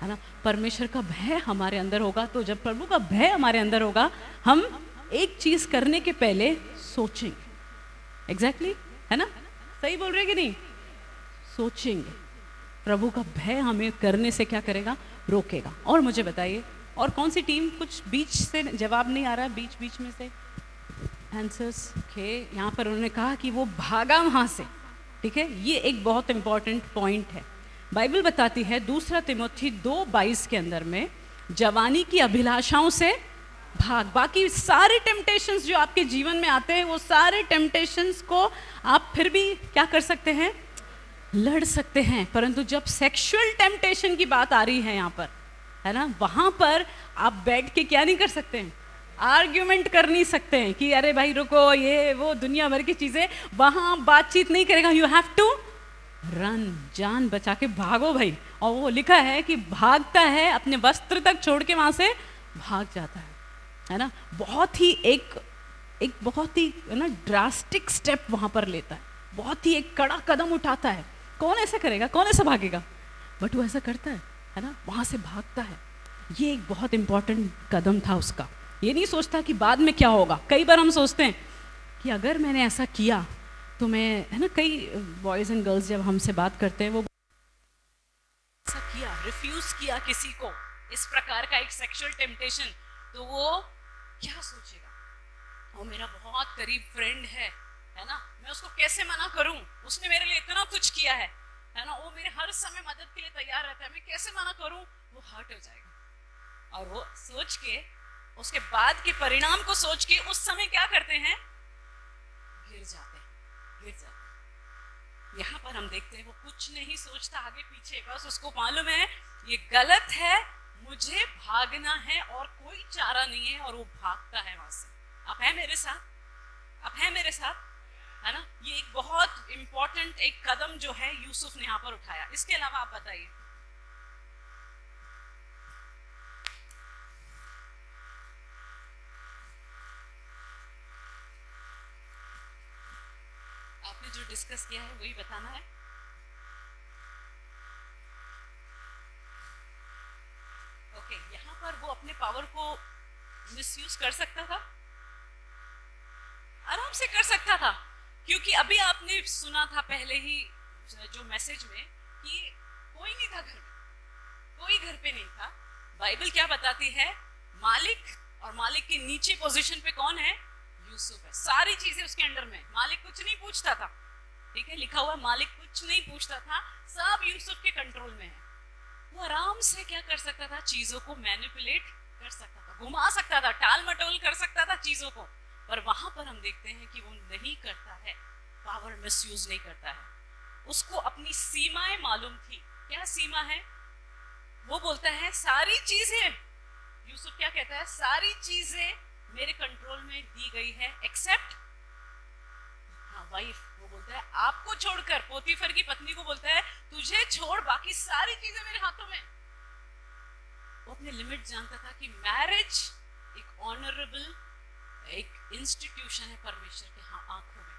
है ना? परमेश्वर का भय हमारे अंदर होगा। तो जब प्रभु का भय हमारे अंदर होगा, हम एक चीज करने के पहले सोचेंगे। एग्जैक्टली, है ना? सही बोल रहे कि नहीं? सोचेंगे। प्रभु का भय हमें करने से क्या करेगा? रोकेगा। और मुझे बताइए, और कौन सी टीम? कुछ बीच से जवाब नहीं आ रहा, बीच बीच में से आंसर्स। ओके, यहाँ पर उन्होंने कहा कि वो भागा वहां से। ठीक है, ये एक बहुत इंपॉर्टेंट पॉइंट है। बाइबल बताती है 2 तिमोथी 2:22 के अंदर में, जवानी की अभिलाषाओं से भाग। बाकी सारे टेम्पटेशंस जो आपके जीवन में आते हैं, वो सारे टेम्पटेशंस को आप फिर भी क्या कर सकते हैं? लड़ सकते हैं। परंतु जब सेक्सुअल टेम्पटेशन की बात आ रही है यहाँ पर, है ना, वहां पर आप बैठ के क्या नहीं कर सकते हैं? आर्ग्यूमेंट कर नहीं सकते हैं कि अरे भाई रुको, ये वो दुनिया भर की चीजें, वहां बातचीत नहीं करेगा। यू हैव टू रन, जान बचा के भागो भाई। और वो लिखा है कि भागता है, अपने वस्त्र तक छोड़ के वहां से भाग जाता है ना? बहुत ही एक बहुत ही ना ड्रास्टिक स्टेप वहां पर लेता है, बहुत ही एक कड़ा कदम उठाता है। कौन ऐसा करेगा? कौन ऐसा भागेगा? बट वो ऐसा करता है ना? वहां से भागता है। ये एक बहुत इंपॉर्टेंट कदम था उसका। ये नहीं सोचता कि बाद में क्या होगा। कई बार हम सोचते हैं कि अगर मैंने ऐसा किया तो मैं, है ना, कई बॉयज एंड गर्ल्स जब हमसे बात करते हैं, वो ऐसा किया, रिफ्यूज किया किसी को, इस प्रकार का एक सेक्सुअल टेम्पटेशन, तो वो क्या सोचेगा? वो मेरा बहुत करीब फ्रेंड है ना, मैं उसको कैसे मना करूं? उसने मेरे लिए इतना कुछ किया है ना, वो मेरे हर समय मदद के लिए तैयार रहता है, मैं कैसे मना करूं? वो हर्ट हो जाएगा। और वो सोच के, उसके बाद के परिणाम को सोच के उस समय क्या करते हैं? गिर जाते हैं। यहाँ पर हम देखते हैं वो कुछ नहीं सोचता आगे पीछे, बस उसको मालूम है ये गलत है, मुझे भागना है और कोई चारा नहीं है, और वो भागता है वहां से। आप हैं मेरे साथ? आप हैं मेरे साथ? है ना? ये एक बहुत इंपॉर्टेंट एक कदम जो है यूसुफ ने यहाँ पर उठाया। इसके अलावा आप बताइए। आपने जो डिस्कस किया है वही बताना है। ओके, यहाँ पर वो अपने पावर को मिसयूज कर सकता था, आराम से कर सकता था, क्योंकि अभी आपने सुना था पहले ही जो मैसेज में कि कोई नहीं था घर में, कोई घर पे नहीं था। बाइबल क्या बताती है? मालिक, और मालिक के नीचे पोजीशन पे कौन है? यूसुफ है। सारी चीजें उसके अंडर में, मालिक कुछ नहीं पूछता था। ठीक है, लिखा हुआ मालिक कुछ नहीं पूछता था, सब यूसुफ के कंट्रोल में है। वो आराम से क्या कर सकता था? चीजों को मैनिपुलेट कर सकता था, घुमा सकता था, टाल मटोल कर सकता था चीजों को। पर वहां पर हम देखते हैं कि वो नहीं करता है, पावर मिसयूज नहीं करता है। उसको अपनी सीमाएं मालूम थी। क्या सीमा है? वो बोलता है सारी चीजें, यूसुफ क्या कहता है? सारी चीजें मेरे कंट्रोल में दी गई है एक्सेप्ट वाइफ। वो बोलता है आपको छोड़कर, पोतीफर की पत्नी को बोलता है तुझे छोड़ बाकी सारी चीजें मेरे हाथों में। वो अपने लिमिट जानता था कि मैरिज एक ऑनरेबल एक इंस्टीट्यूशन है परमेश्वर के आंखों में।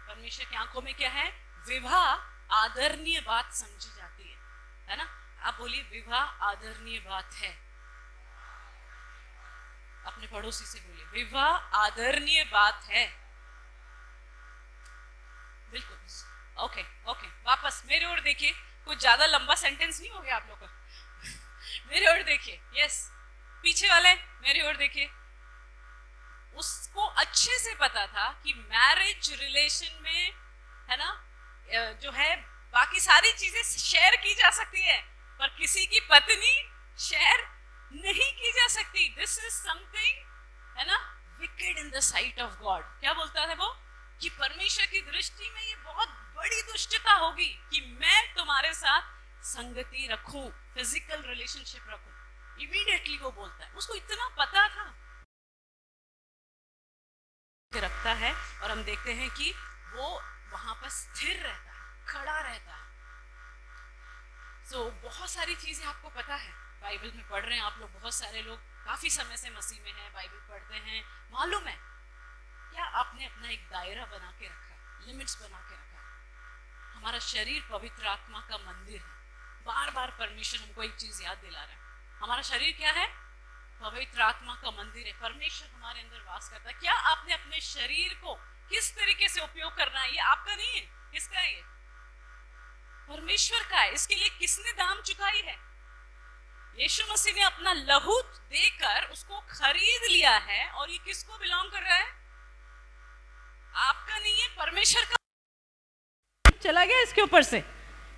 परमेश्वर की आंखों में क्या है? विवाह आदरणीय बात समझी जाती है ना? आप बोलिए, विवाह आदरणीय बात है। अपने पड़ोसी से बोलिए, विवाह आदरणीय बात है। बिल्कुल। ओके ओके, वापस मेरे ओर देखिए। कुछ ज्यादा लंबा सेंटेंस नहीं हो गया आप लोग का। मेरे ओर देखिए। यस, पीछे वाले मेरे ओर देखिए। उसको अच्छे से पता था कि मैरिज रिलेशन में, है ना, जो है बाकी सारी चीजें शेयर की जा सकती है, पर किसी की पत्नी शेयर नहीं की जा सकती। दिस इज समथिंग, है ना, wicked in the site of God. क्या बोलता है वो? कि परमेश्वर की दृष्टि में ये बहुत बड़ी दुष्टता होगी कि मैं तुम्हारे साथ संगति रखूं, फिजिकल रिलेशनशिप रखूं। इमीडिएटली वो बोलता है, उसको इतना पता था, रखता है। और हम देखते हैं कि वो वहां पर स्थिर रहता है। खड़ा रहता है। बहुत सारी चीजें आपको पता है, बाइबल में पढ़ रहे हैं आप लोग, बहुत सारे लोग काफी समय से मसीह में हैं, बाइबल पढ़ते हैं, मालूम है क्या आपने अपना एक दायरा बना के रखा, लिमिट्स बना के रखा। हमारा शरीर पवित्र आत्मा का मंदिर है। बार बार परमेश्वर हमको एक चीज याद दिला रहा है, हमारा शरीर क्या है? पवित्र आत्मा का मंदिर है। परमेश्वर हमारे अंदर वास करता है। क्या आपने अपने शरीर को किस तरीके से उपयोग करना है, ये आपका नहीं है। किसका है? ये परमेश्वर का है। इसके लिए किसने दाम चुकाई है? यीशु मसीह ने अपना लहू देकर उसको खरीद लिया है। और ये किसको बिलोंग कर रहा है? आपका नहीं है, परमेश्वर का। चला गया इसके ऊपर से।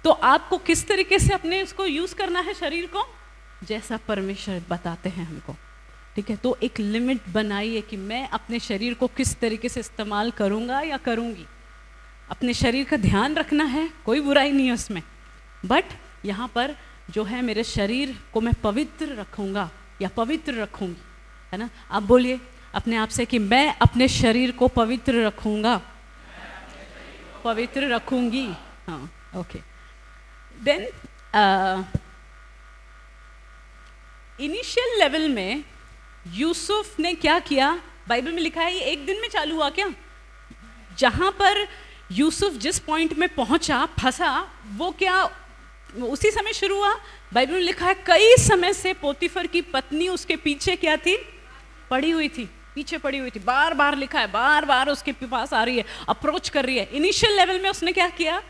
तो आपको किस तरीके से अपने उसको यूज करना है, शरीर को, जैसा परमेश्वर बताते हैं हमको, ठीक है। तो एक लिमिट बनाइए कि मैं अपने शरीर को किस तरीके से इस्तेमाल करूंगा या करूंगी। अपने शरीर का ध्यान रखना है, कोई बुराई नहीं है उसमें, बट यहाँ पर जो है मेरे शरीर को मैं पवित्र रखूंगा या पवित्र रखूंगी, है ना। आप बोलिए अपने आप से कि मैं अपने शरीर को पवित्र रखूंगा, पवित्र रखूंगी। हाँ, ओके। देन इनिशियल लेवल में यूसुफ ने क्या किया? बाइबल में लिखा है ये एक दिन में चालू हुआ क्या? जहां पर यूसुफ जिस पॉइंट में पहुंचा, फंसा, वो क्या उसी समय शुरू हुआ? बाइबल में लिखा है कई समय से पोतीफर की पत्नी उसके पीछे क्या थी? पड़ी हुई थी, पीछे पड़ी हुई थी। बार बार लिखा है, बार बार उसके पास आ रही है, अप्रोच कर रही है। इनिशियल लेवल में उसने क्या किया?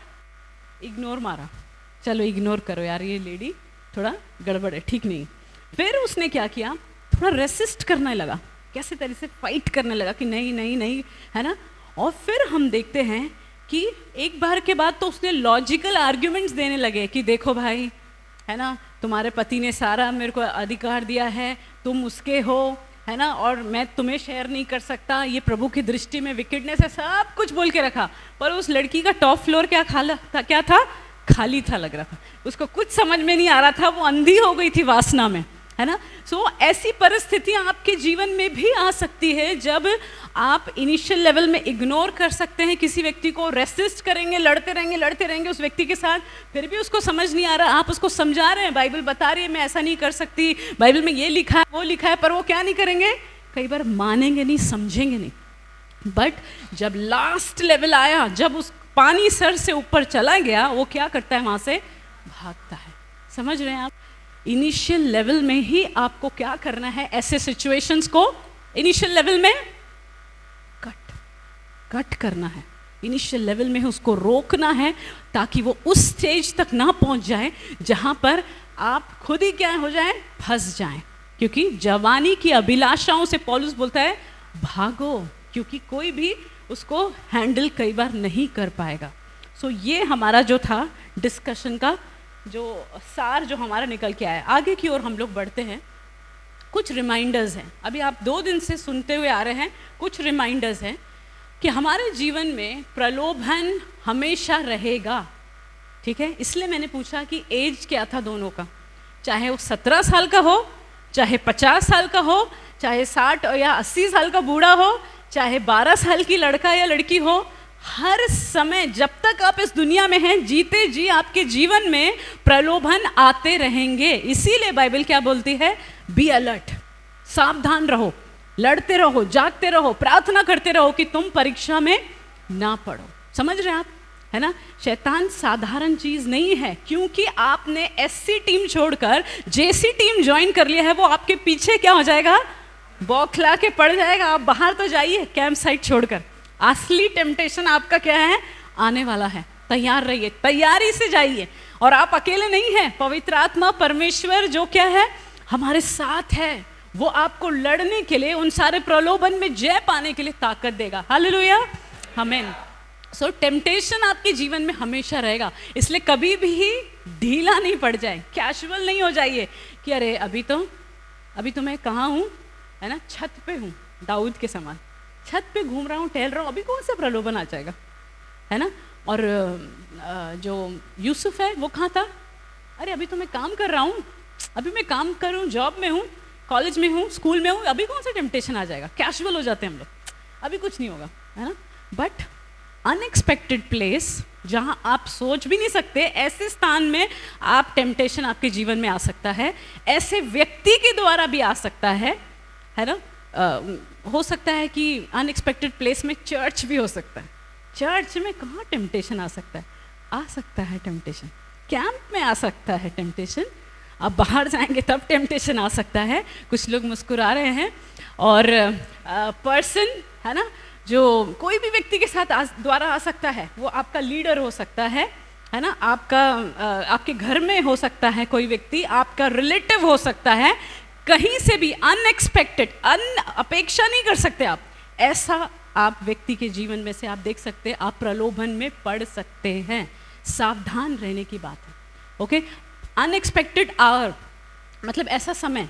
इग्नोर मारा। चलो इग्नोर करो यार, ये लेडी थोड़ा गड़बड़ है, ठीक नहीं। फिर उसने क्या किया? थोड़ा रेसिस्ट करने लगा, कैसे तरह से फाइट करने लगा कि नहीं नहीं नहीं, है ना। और फिर हम देखते हैं कि एक बार के बाद तो उसने लॉजिकल आर्ग्यूमेंट्स देने लगे कि देखो भाई, है ना, तुम्हारे पति ने सारा मेरे को अधिकार दिया है, तुम उसके हो, है ना, और मैं तुम्हें शेयर नहीं कर सकता, ये प्रभु की दृष्टि में विकेटनेस है, सब कुछ बोल के रखा। पर उस लड़की का टॉप फ्लोर क्या क्या था? खाली था लग रहा था। उसको कुछ समझ में नहीं आ रहा था, वो अंधी हो गई थी वासना में, है ना। सो ऐसी परिस्थितियां आपके जीवन में भी आ सकती है जब आप इनिशियल लेवल में इग्नोर कर सकते हैं किसी व्यक्ति को, रेसिस्ट करेंगे, लड़ते रहेंगे उस व्यक्ति के साथ, फिर भी उसको समझ नहीं आ रहा। आप उसको समझा रहे हैं, बाइबल बता रही है मैं ऐसा नहीं कर सकती, बाइबल में ये लिखा है वो लिखा है, पर वो क्या नहीं करेंगे, कई बार मानेंगे नहीं, समझेंगे नहीं। बट जब लास्ट लेवल आया, जब उस पानी सर से ऊपर चला गया, वो क्या करता है? वहां से भागता है। समझ रहे हैं आप? इनिशियल लेवल में ही आपको क्या करना है? ऐसे सिचुएशंस को इनिशियल लेवल में कट करना है। इनिशियल लेवल में उसको रोकना है ताकि वो उस स्टेज तक ना पहुंच जाए जहां पर आप खुद ही क्या हो जाए? फंस जाएं। क्योंकि जवानी की अभिलाषाओं से पौलुस बोलता है भागो, क्योंकि कोई भी उसको हैंडल कई बार नहीं कर पाएगा। सो ये हमारा जो था डिस्कशन का जो सार जो हमारा निकल के आया। आगे की ओर हम लोग बढ़ते हैं। कुछ रिमाइंडर्स हैं, अभी आप 2 दिन से सुनते हुए आ रहे हैं। कुछ रिमाइंडर्स हैं कि हमारे जीवन में प्रलोभन हमेशा रहेगा, ठीक है। इसलिए मैंने पूछा कि एज क्या था दोनों का, चाहे वो 17 साल का हो, चाहे 50 साल का हो, चाहे 60 या 80 साल का बूढ़ा हो, चाहे 12 साल की लड़का या लड़की हो, हर समय जब तक आप इस दुनिया में हैं, जीते जी आपके जीवन में प्रलोभन आते रहेंगे। इसीलिए बाइबल क्या बोलती है? बी अलर्ट, सावधान रहो, लड़ते रहो, जागते रहो, प्रार्थना करते रहो कि तुम परीक्षा में ना पड़ो। समझ रहे हैं आप, है ना। शैतान साधारण चीज नहीं है। क्योंकि आपने एससी टीम छोड़कर जेसी टीम ज्वाइन कर लिया है, वो आपके पीछे क्या हो जाएगा? बौखला के पड़ जाएगा। आप बाहर तो जाइए कैंप साइट छोड़कर, असली टेम्पटेशन आपका क्या है? आने वाला है। तैयार रहिए, तैयारी से जाइए। और आप अकेले नहीं हैं, पवित्र आत्मा परमेश्वर जो क्या है? हमारे साथ है। वो आपको लड़ने के लिए, उन सारे प्रलोभन में जय पाने के लिए ताकत देगा। हालेलुया, आमीन। सो टेम्पटेशन आपके जीवन में हमेशा रहेगा, इसलिए कभी भी ढीला नहीं पड़ जाए, कैजुअल नहीं हो जाइए कि अरे अभी तो मैं कहाँ हूँ, है ना, छत पे हूँ, दाऊद के समान छत पे घूम रहा हूँ, टहल रहा हूँ, अभी कौन सा प्रलोभन आ जाएगा, है ना। और जो यूसुफ है वो कहाँ था? अरे अभी तो मैं काम कर रहा हूँ, अभी मैं काम कर रहा हूँ, जॉब में हूँ, कॉलेज में हूँ, स्कूल में हूँ, अभी कौन सा टेम्पटेशन आ जाएगा। कैजुअल हो जाते हैं हम लोग, अभी कुछ नहीं होगा, है ना। बट अनएक्सपेक्टेड प्लेस, जहाँ आप सोच भी नहीं सकते, ऐसे स्थान में आप टेम्पटेशन आपके जीवन में आ सकता है, ऐसे व्यक्ति के द्वारा भी आ सकता है ना। हो सकता है कि अनएक्सपेक्टेड प्लेस में चर्च भी हो सकता है। चर्च में कहाँ टेम्पटेशन आ सकता है? आ सकता है टेम्पटेशन, कैंप में आ सकता है टेम्पटेशन, आप बाहर जाएंगे तब टेम्पटेशन आ सकता है। कुछ लोग मुस्कुरा रहे हैं। और पर्सन है ना, जो कोई भी व्यक्ति के साथ द्वारा आ सकता है, वो आपका लीडर हो सकता है ना, आपका आपके घर में हो सकता है कोई व्यक्ति, आपका रिलेटिव हो सकता है, कहीं से भी अनएक्सपेक्टेड, अपेक्षा नहीं कर सकते आप, ऐसा आप व्यक्ति के जीवन में से आप देख सकते हैं, आप प्रलोभन में पड़ सकते हैं। सावधान रहने की बात है। ओके, अनएक्सपेक्टेड आवर मतलब ऐसा समय,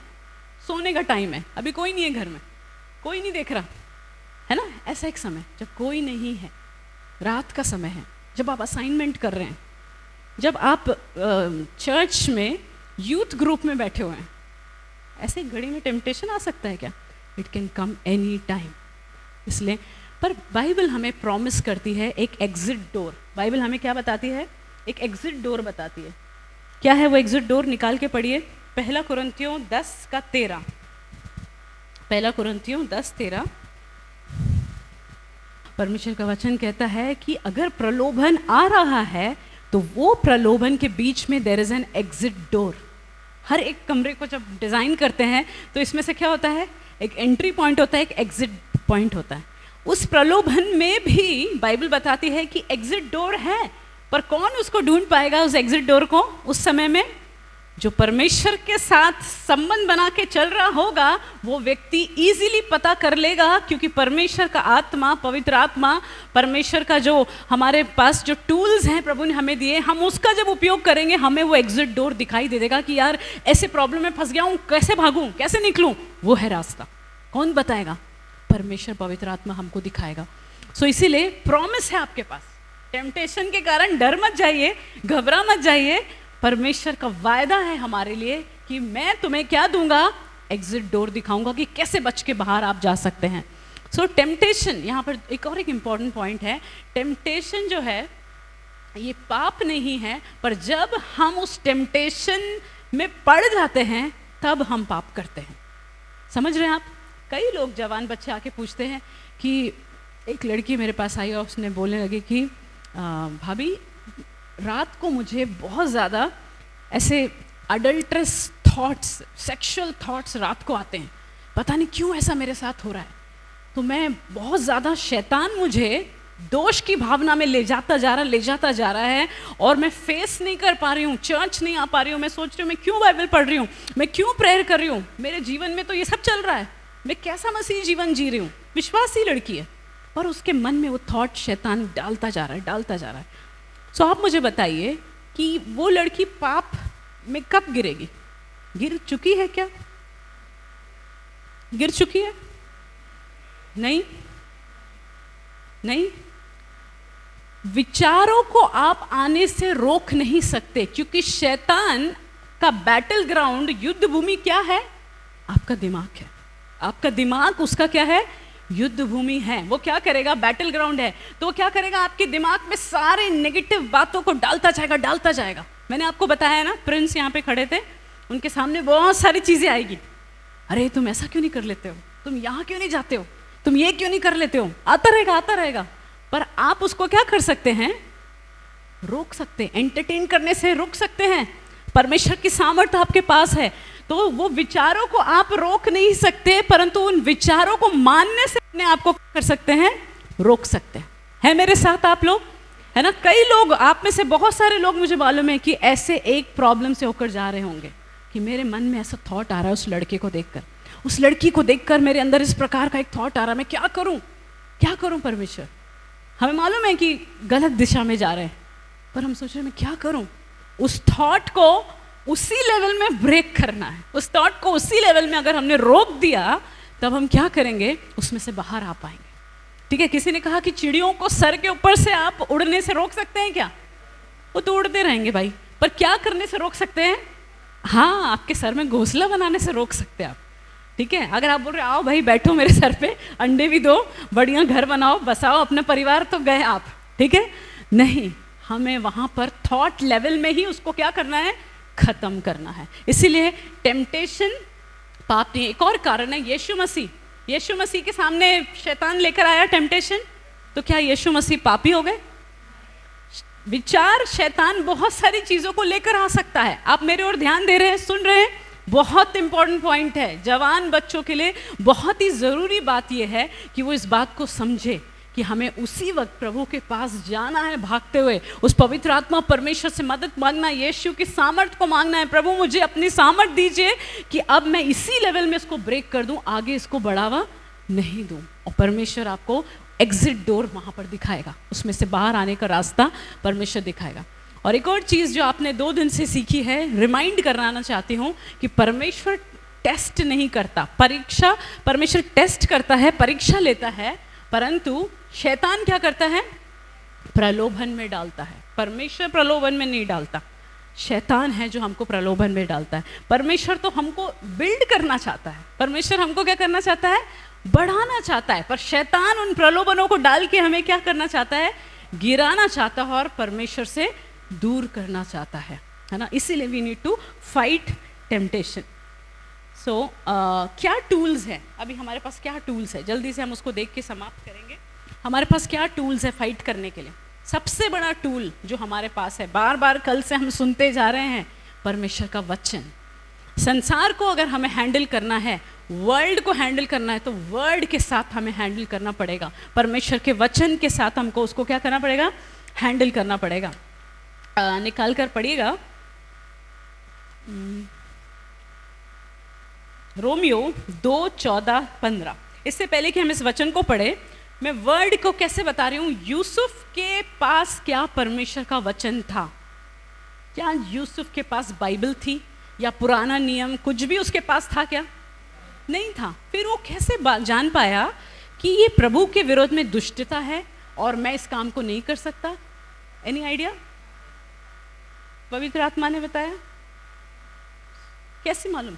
सोने का टाइम है, अभी कोई नहीं है घर में, कोई नहीं देख रहा है ना, ऐसा एक समय जब कोई नहीं है, रात का समय है, जब आप असाइनमेंट कर रहे हैं, जब आप चर्च में यूथ ग्रुप में बैठे हुए हैं, ऐसे घड़ी में टेम्पटेशन आ सकता है क्या? It can come any time. इसलिए पर बाइबल हमें प्रॉमिस करती है एक एग्जिट डोर। बाइबल हमें क्या बताती है? एक एग्जिट डोर बताती है। क्या है वो एग्जिट डोर? निकाल के पढ़िए, 1 कुरिन्थियों 10:13। 1 कुरिन्थियों 10:13 परमेश्वर का वचन कहता है कि अगर प्रलोभन आ रहा है तो वो प्रलोभन के बीच में there is an exit door. हर एक कमरे को जब डिज़ाइन करते हैं तो इसमें से क्या होता है? एक एंट्री पॉइंट होता है, एक एग्जिट पॉइंट होता है। उस प्रलोभन में भी बाइबल बताती है कि एग्जिट डोर है, पर कौन उसको ढूंढ पाएगा उस एग्जिट डोर को? उस समय में जो परमेश्वर के साथ संबंध बना के चल रहा होगा वो व्यक्ति इजीली पता कर लेगा, क्योंकि परमेश्वर का आत्मा, पवित्र आत्मा, परमेश्वर का जो हमारे पास जो टूल्स हैं प्रभु ने हमें दिए, हम उसका जब उपयोग करेंगे हमें वो एग्जिट डोर दिखाई दे देगा कि यार ऐसे प्रॉब्लम में फंस गया हूँ, कैसे भागूं, कैसे निकलूं? वो है रास्ता। कौन बताएगा? परमेश्वर, पवित्र आत्मा हमको दिखाएगा। सो इसीलिए प्रॉमिस है आपके पास। टेम्पटेशन के कारण डर मत जाइए, घबरा मत जाइए। परमेश्वर का वायदा है हमारे लिए कि मैं तुम्हें क्या दूंगा? एग्जिट डोर दिखाऊंगा कि कैसे बच के बाहर आप जा सकते हैं। सो टेम्पटेशन, यहाँ पर एक और एक इम्पॉर्टेंट पॉइंट है। टेम्पटेशन जो है ये पाप नहीं है, पर जब हम उस टेम्पटेशन में पड़ जाते हैं तब हम पाप करते हैं। समझ रहे हैं आप? कई लोग, जवान बच्चे आके पूछते हैं कि एक लड़की मेरे पास आई और उसने बोलने लगी कि भाभी रात को मुझे बहुत ज़्यादा ऐसे अडल्ट्रस थॉट्स, सेक्सुअल थॉट्स रात को आते हैं, पता नहीं क्यों ऐसा मेरे साथ हो रहा है। तो मैं बहुत ज़्यादा, शैतान मुझे दोष की भावना में ले जाता जा रहा है और मैं फेस नहीं कर पा रही हूँ, चर्च नहीं आ पा रही हूँ। मैं सोच रही हूँ मैं क्यों बाइबल पढ़ रही हूँ, मैं क्यों प्रेयर कर रही हूँ, मेरे जीवन में तो ये सब चल रहा है, मैं कैसा मसीही जीवन जी रही हूँ। विश्वासी लड़की है और उसके मन में वो थॉट शैतान डालता जा रहा है। सो आप मुझे बताइए कि वो लड़की पाप में कब गिरेगी? गिर चुकी है क्या? गिर चुकी है? नहीं। विचारों को आप आने से रोक नहीं सकते, क्योंकि शैतान का बैटल ग्राउंड, युद्ध भूमि क्या है? आपका दिमाग है। आपका दिमाग उसका क्या है? युद्ध भूमि है। वो क्या करेगा? बैटल ग्राउंड है, तो वो क्या करेगा? आपके दिमाग में सारे नेगेटिव बातों को डालता जाएगा। मैंने आपको बताया ना, प्रिंस यहाँ पे खड़े थे, उनके सामने बहुत सारी चीजें आएगी। अरे तुम ऐसा क्यों नहीं कर लेते हो, तुम यहाँ क्यों नहीं जाते हो, तुम ये क्यों नहीं कर लेते हो, आता रहेगा। पर आप उसको क्या कर सकते हैं? रोक सकते हैं, एंटरटेन करने से रोक सकते हैं। परमेश्वर की सामर्थ्य आपके पास है, तो वो विचारों को आप रोक नहीं सकते, परंतु उन विचारों को मानने से अपने आप को कर सकते हैं, रोक सकते हैं। है मेरे साथ आप लोग? है ना? कई लोग, आप में से बहुत सारे लोग, मुझे मालूम है कि ऐसे एक प्रॉब्लम से होकर जा रहे होंगे कि मेरे मन में ऐसा थॉट आ रहा है उस लड़के को देखकर, उस लड़की को देखकर मेरे अंदर इस प्रकार का एक थॉट आ रहा है, मैं क्या करूं परमेश्वर? हमें मालूम है कि गलत दिशा में जा रहे हैं, पर हम सोच रहे हैं मैं क्या करूं? उस थॉट को उसी लेवल में ब्रेक करना है। उस थॉट को उसी लेवल में अगर हमने रोक दिया तब हम क्या करेंगे? उसमें से बाहर आ पाएंगे। ठीक है? किसी ने कहा कि चिड़ियों को सर के ऊपर से आप उड़ने से रोक सकते हैं क्या? वो तो उड़ते रहेंगे भाई, पर क्या करने से रोक सकते हैं? हाँ, आपके सर में घोंसला बनाने से रोक सकते हैं आप। ठीक है? अगर आप बोल रहे आओ भाई बैठो मेरे सर पे, अंडे भी दो, बढ़िया घर बनाओ, बसाओ अपना परिवार, तो गए आप, ठीक है, नहीं, हमें वहाँ पर थॉट लेवल में ही उसको क्या करना है, खत्म करना है। इसीलिए टेम्पटेशन पाप नहीं। एक और कारण है, यीशु मसीह के सामने शैतान लेकर आया टेम्पटेशन, तो क्या यीशु मसीह पापी हो गए? विचार, शैतान बहुत सारी चीजों को लेकर आ सकता है। आप मेरे ओर ध्यान दे रहे हैं, सुन रहे हैं, बहुत इंपॉर्टेंट पॉइंट है। जवान बच्चों के लिए बहुत ही जरूरी बात यह है कि वो इस बात को समझे कि हमें उसी वक्त प्रभु के पास जाना है, भागते हुए उस पवित्र आत्मा परमेश्वर से मदद मांगना है, यीशु की सामर्थ को मांगना है। प्रभु मुझे अपनी सामर्थ दीजिए कि अब मैं इसी लेवल में इसको ब्रेक कर दूं, आगे इसको बढ़ावा नहीं दूं। और परमेश्वर आपको एग्जिट डोर वहां पर दिखाएगा, उसमें से बाहर आने का रास्ता परमेश्वर दिखाएगा। और एक और चीज़ जो आपने 2 दिन से सीखी है, रिमाइंड कराना चाहती हूँ कि परमेश्वर टेस्ट नहीं करता, परीक्षा, परमेश्वर टेस्ट करता है, परीक्षा लेता है, परंतु शैतान क्या करता है, प्रलोभन में डालता है। परमेश्वर प्रलोभन में नहीं डालता, शैतान है जो हमको प्रलोभन में डालता है। परमेश्वर तो हमको बिल्ड करना चाहता है, परमेश्वर हमको क्या करना चाहता है, बढ़ाना चाहता है, पर शैतान उन प्रलोभनों को डाल के हमें क्या करना चाहता है, गिराना चाहता है और परमेश्वर से दूर करना चाहता है ना। इसीलिए we need to fight temptation. So क्या टूल्स हैं, अभी हमारे पास क्या टूल्स है, जल्दी से हम उसको देख के समाप्त करेंगे। हमारे पास क्या टूल्स है फाइट करने के लिए? सबसे बड़ा टूल जो हमारे पास है, बार बार कल से हम सुनते जा रहे हैं, परमेश्वर का वचन। संसार को अगर हमें हैंडल करना है, वर्ल्ड को हैंडल करना है, तो वर्ल्ड के साथ हमें हैंडल करना पड़ेगा, परमेश्वर के वचन के साथ हमको उसको क्या करना पड़ेगा, हैंडल करना पड़ेगा। निकाल कर पढ़िएगा रोमियो 2:14-15। इससे पहले कि हम इस वचन को पढ़े, मैं वर्ड को कैसे बता रही हूँ। यूसुफ के पास क्या परमेश्वर का वचन था? क्या यूसुफ के पास बाइबल थी या पुराना नियम, कुछ भी उसके पास था क्या? नहीं था। फिर वो कैसे जान पाया कि ये प्रभु के विरोध में दुष्टता है और मैं इस काम को नहीं कर सकता? Any idea? पवित्र आत्मा ने बताया। कैसे मालूम?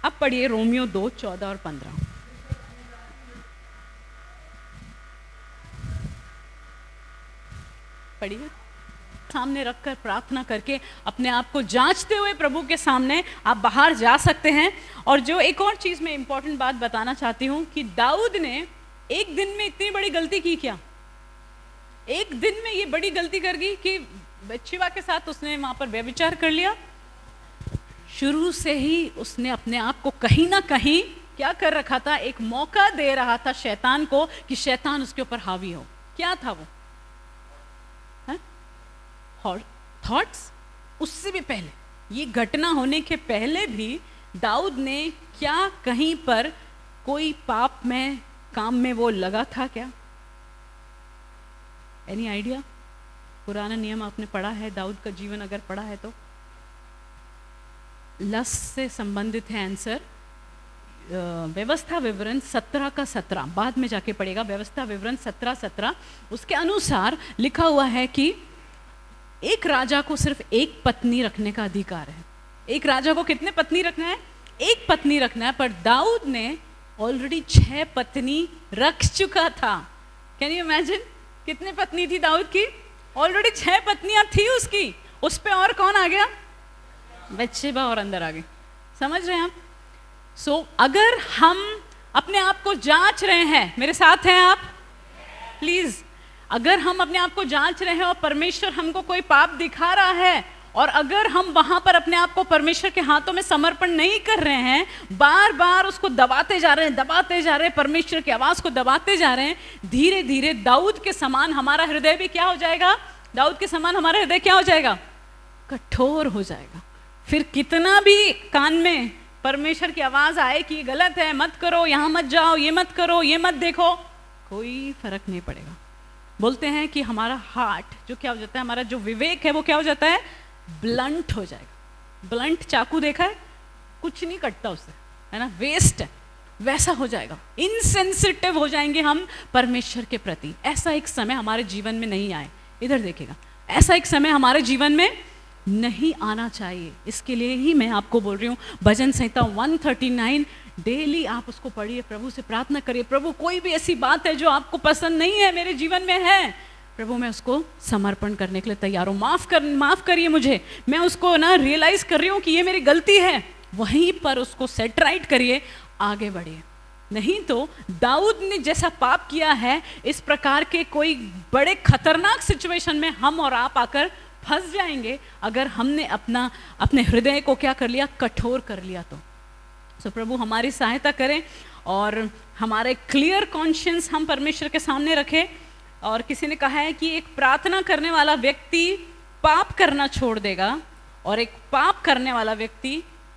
अब पढ़िए रोमियो 2:14-15। पढ़िए, सामने रखकर प्रार्थना करके अपने आप को जांचते हुए प्रभु के सामने आप बाहर जा सकते हैं। और जो एक और चीज मैं इंपॉर्टेंट बात बताना चाहती हूं कि दाऊद ने एक दिन में इतनी बड़ी गलती की क्या? एक दिन में ये बड़ी गलती कर गई कि बच्चीवा के साथ उसने वहां पर व्यभिचार कर लिया। शुरू से ही उसने अपने आप को कहीं ना कहीं क्या कर रखा था, एक मौका दे रहा था शैतान को कि शैतान उसके ऊपर हावी हो। क्या था वो? थॉट्स। उससे भी पहले, ये घटना होने के पहले भी दाऊद ने क्या कहीं पर कोई पाप में, काम में वो लगा था क्या? Any idea? पुराना नियम आपने पढ़ा है, दाऊद का जीवन अगर पढ़ा है तो लस्ट से संबंधित है आंसर। व्यवस्था विवरण 17 बाद में जाके पढ़ेगा। व्यवस्था विवरण 17 उसके अनुसार लिखा हुआ है कि एक राजा को सिर्फ एक पत्नी रखने का अधिकार है। एक राजा को कितने पत्नी रखना है? एक पत्नी रखना है। पर दाऊद ने ऑलरेडी 6 पत्नी रख चुका था। Can you imagine? कितने पत्नी थी दाऊद की? ऑलरेडी 6 पत्नियां थी उसकी। उस पे और कौन आ गया? बत्शेबा और अंदर आ गई। समझ रहे हैं आप? सो अगर हम अपने आप को जांच रहे हैं, मेरे साथ हैं आप प्लीज, अगर हम अपने आप को जांच रहे हैं और परमेश्वर हमको कोई पाप दिखा रहा है और अगर हम वहां पर अपने आप को परमेश्वर के हाथों में समर्पण नहीं कर रहे हैं, बार बार उसको दबाते जा रहे हैं, परमेश्वर की आवाज को दबाते जा रहे हैं, धीरे धीरे दाऊद के समान हमारा हृदय भी क्या हो जाएगा? दाऊद के समान हमारा हृदय क्या हो जाएगा? कठोर हो जाएगा। फिर कितना भी कान में परमेश्वर की आवाज आए कि ये गलत है, मत करो, यहां मत जाओ, ये मत करो, ये मत देखो, कोई फर्क नहीं पड़ेगा। बोलते हैं कि हमारा हार्ट जो क्या हो जाता है, हमारा जो विवेक है वो क्या हो जाता है? ब्लंट हो जाएगा। ब्लंट चाकू देखा है? कुछ नहीं कटता उससे, है ना, वेस्ट है, वैसा हो जाएगा। इनसेंसिटिव हो जाएंगे हम परमेश्वर के प्रति। ऐसा एक समय हमारे जीवन में नहीं आए। इधर देखिएगा, ऐसा एक समय हमारे जीवन में नहीं आना चाहिए। इसके लिए ही मैं आपको बोल रही हूँ, भजन संहिता 139 डेली आप उसको पढ़िए, प्रभु से प्रार्थना करिए, प्रभु कोई भी ऐसी बात है जो आपको पसंद नहीं है मेरे जीवन में है, प्रभु मैं उसको समर्पण करने के लिए तैयार हूँ, माफ़ करिए मुझे, मैं उसको ना रियलाइज़ कर रही हूँ कि ये मेरी गलती है, वहीं पर उसको सेट राइट करिए, आगे बढ़िए। नहीं तो दाऊद ने जैसा पाप किया है, इस प्रकार के कोई बड़े खतरनाक सिचुएशन में हम और आप आकर फंस जाएंगे अगर हमने अपने हृदय को क्या कर लिया, कठोर कर लिया। तो प्रभु हमारी सहायता करें और हमारे क्लियर कॉन्शियंस हम परमेश्वर के सामने रखें। और किसी ने कहा है कि एक प्रार्थना करने वाला व्यक्ति पाप करना छोड़ देगा और एक पाप करने वाला व्यक्ति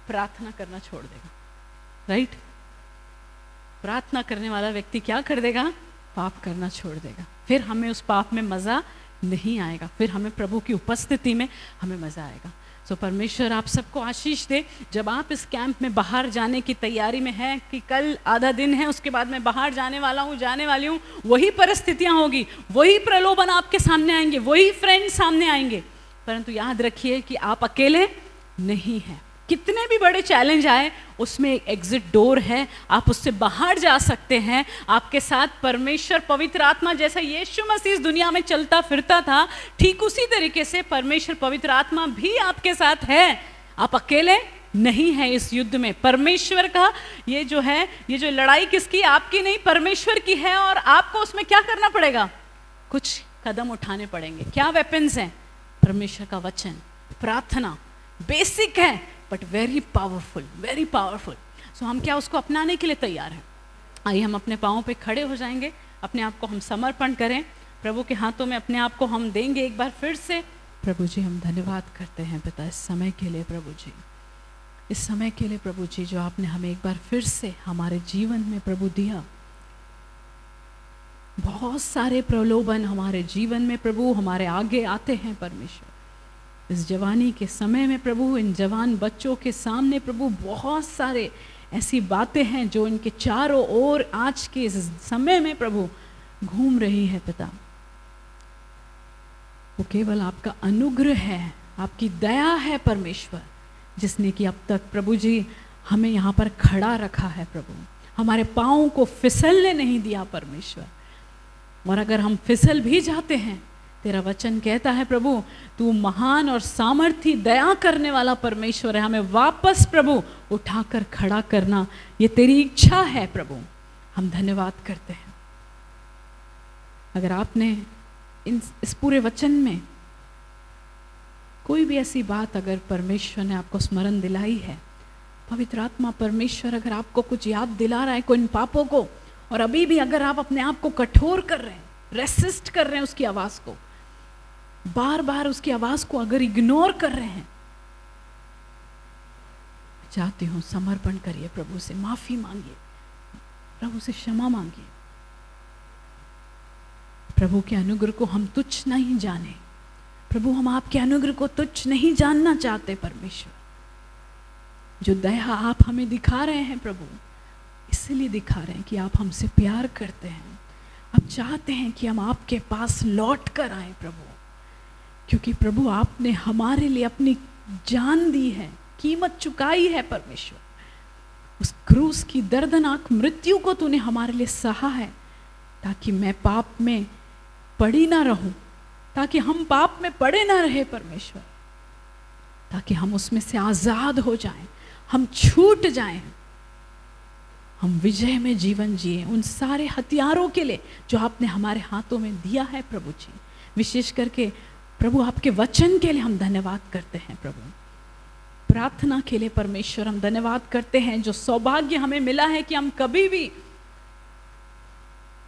प्रार्थना करना छोड़ देगा, राइट? प्रार्थना करने वाला व्यक्ति क्या कर देगा, पाप करना छोड़ देगा। फिर हमें उस पाप में मज़ा नहीं आएगा, फिर हमें प्रभु की उपस्थिति में हमें मज़ा आएगा। सो परमेश्वर आप सबको आशीष दे। जब आप इस कैंप में बाहर जाने की तैयारी में हैं कि कल आधा दिन है, उसके बाद मैं बाहर जाने वाली हूँ, वही परिस्थितियाँ होगी, वही प्रलोभन आपके सामने आएंगे, वही फ्रेंड सामने आएंगे, परंतु याद रखिए कि आप अकेले नहीं हैं। कितने भी बड़े चैलेंज आए, उसमें एक एग्जिट डोर है, आप उससे बाहर जा सकते हैं। आपके साथ परमेश्वर पवित्र आत्मा, जैसा यीशु मसीह इस दुनिया में चलता फिरता था, ठीक उसी तरीके से परमेश्वर पवित्र आत्मा भी आपके साथ है। आप अकेले नहीं हैं इस युद्ध में। परमेश्वर का ये जो लड़ाई किसकी, आपकी नहीं, परमेश्वर की है। और आपको उसमें क्या करना पड़ेगा, कुछ कदम उठाने पड़ेंगे। क्या वेपन्स हैं? परमेश्वर का वचन, प्रार्थना, बेसिक है but very powerful, very powerful. So हम क्या उसको अपनाने के लिए तैयार हैं? आइए हम अपने पाँव पे खड़े हो जाएंगे, अपने आप को हम समर्पण करें, प्रभु के हाथों में अपने आप को हम देंगे एक बार फिर से। प्रभु जी हम धन्यवाद करते हैं पिता इस समय के लिए, प्रभु जी इस समय के लिए, प्रभु जी जो आपने हमें एक बार फिर से हमारे जीवन में प्रभु दिया। बहुत सारे प्रलोभन हमारे जीवन में प्रभु हमारे आगे आते हैं परमेश्वर। इस जवानी के समय में प्रभु, इन जवान बच्चों के सामने प्रभु बहुत सारे ऐसी बातें हैं जो इनके चारों ओर आज के इस समय में प्रभु घूम रही है पिता। वो केवल आपका अनुग्रह है, आपकी दया है परमेश्वर, जिसने कि अब तक प्रभु जी हमें यहाँ पर खड़ा रखा है प्रभु, हमारे पाँव को फिसलने नहीं दिया परमेश्वर। और अगर हम फिसल भी जाते हैं, तेरा वचन कहता है प्रभु तू महान और सामर्थी दया करने वाला परमेश्वर है, हमें वापस प्रभु उठाकर खड़ा करना ये तेरी इच्छा है प्रभु। हम धन्यवाद करते हैं। अगर आपने इस पूरे वचन में कोई भी ऐसी बात अगर परमेश्वर ने आपको स्मरण दिलाई है, पवित्र आत्मा परमेश्वर अगर आपको कुछ याद दिला रहा है कोई इन पापों को, और अभी भी अगर आप अपने आप को कठोर कर रहे हैं, रेसिस्ट कर रहे हैं उसकी आवाज़ को, बार बार उसकी आवाज़ को अगर इग्नोर कर रहे हैं, चाहती हूँ समर्पण करिए, प्रभु से माफ़ी मांगिए, प्रभु से क्षमा मांगिए। प्रभु के अनुग्रह को हम तुच्छ नहीं जाने प्रभु, हम आपके अनुग्रह को तुच्छ नहीं जानना चाहते परमेश्वर। जो दया आप हमें दिखा रहे हैं प्रभु, इसलिए दिखा रहे हैं कि आप हमसे प्यार करते हैं, आप चाहते हैं कि हम आपके पास लौट कर आए प्रभु, क्योंकि प्रभु आपने हमारे लिए अपनी जान दी है, कीमत चुकाई है परमेश्वर। उस क्रूस की दर्दनाक मृत्यु को तूने हमारे लिए सहा है, ताकि मैं पाप में पड़ी ना रहूं, ताकि हम पाप में पड़े ना रहे परमेश्वर, ताकि हम उसमें से आज़ाद हो जाएं, हम छूट जाएं, हम विजय में जीवन जिए उन सारे हथियारों के लिए जो आपने हमारे हाथों में दिया है प्रभु जी। विशेष करके प्रभु आपके वचन के लिए हम धन्यवाद करते हैं प्रभु। प्रार्थना के लिए परमेश्वर हम धन्यवाद करते हैं, जो सौभाग्य हमें मिला है कि हम कभी भी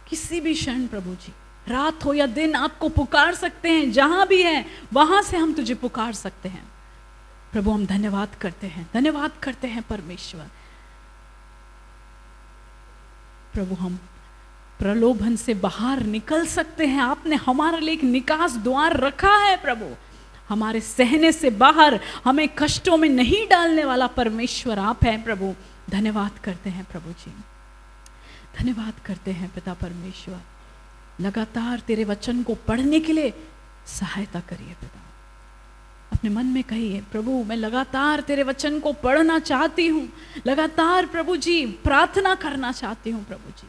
किसी भी क्षण प्रभु जी, रात हो या दिन, आपको पुकार सकते हैं, जहां भी है वहां से हम तुझे पुकार सकते हैं प्रभु। हम धन्यवाद करते हैं, धन्यवाद करते हैं परमेश्वर। प्रभु हम प्रलोभन से बाहर निकल सकते हैं, आपने हमारे लिए एक निकास द्वार रखा है प्रभु। हमारे सहने से बाहर हमें कष्टों में नहीं डालने वाला परमेश्वर आप हैं प्रभु। धन्यवाद करते हैं प्रभु जी, धन्यवाद करते हैं पिता परमेश्वर। लगातार तेरे वचन को पढ़ने के लिए सहायता करिए पिता। अपने मन में कहिए, प्रभु मैं लगातार तेरे वचन को पढ़ना चाहती हूँ, लगातार प्रभु जी प्रार्थना करना चाहती हूँ प्रभु जी।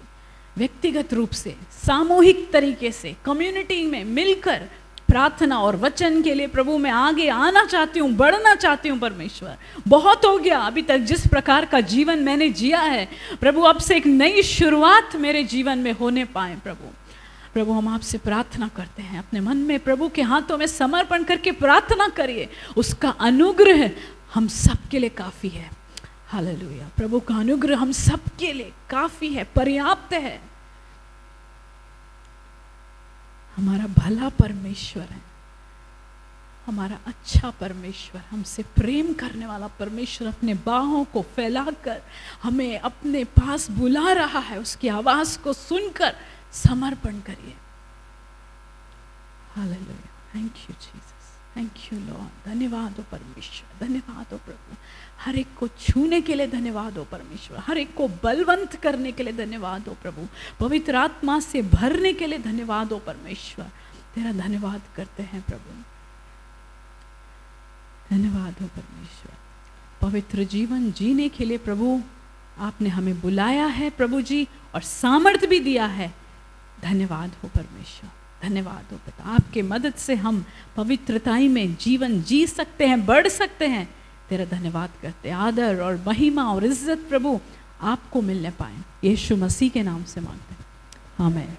व्यक्तिगत रूप से, सामूहिक तरीके से, कम्युनिटी में मिलकर प्रार्थना और वचन के लिए प्रभु मैं आगे आना चाहती हूँ, बढ़ना चाहती हूँ। परमेश्वर बहुत हो गया अभी तक जिस प्रकार का जीवन मैंने जिया है प्रभु, अब से एक नई शुरुआत मेरे जीवन में होने पाए प्रभु हम आपसे प्रार्थना करते हैं। अपने मन में प्रभु के हाथों में समर्पण करके प्रार्थना करिए, उसका अनुग्रह हम सबके लिए काफ़ी है। हालेलुया। प्रभु का अनुग्रह हम सबके लिए काफ़ी है, पर्याप्त है। हमारा भला परमेश्वर है, हमारा अच्छा परमेश्वर, हमसे प्रेम करने वाला परमेश्वर अपने बाहों को फैलाकर हमें अपने पास बुला रहा है। उसकी आवाज़ को सुनकर समर्पण करिए। Hallelujah. Thank you Jesus, thank you Lord. धन्यवाद हो परमेश्वर, धन्यवाद हो प्रभु। हर एक को छूने के लिए धन्यवाद हो परमेश्वर, हर एक को बलवंत करने के लिए धन्यवाद हो प्रभु, पवित्र आत्मा से भरने के लिए धन्यवाद हो परमेश्वर। तेरा धन्यवाद करते हैं प्रभु, धन्यवाद हो परमेश्वर। पवित्र जीवन जीने के लिए प्रभु आपने हमें बुलाया है प्रभु जी, और सामर्थ्य भी दिया है। धन्यवाद हो परमेश्वर, धन्यवाद हो पिता। आपके मदद से हम पवित्रताई में जीवन जी सकते हैं, बढ़ सकते हैं। तेरा धन्यवाद करते, आदर और महिमा और इज्जत प्रभु आपको मिलने पाए। यीशु मसीह के नाम से मांगते हैं, आमीन।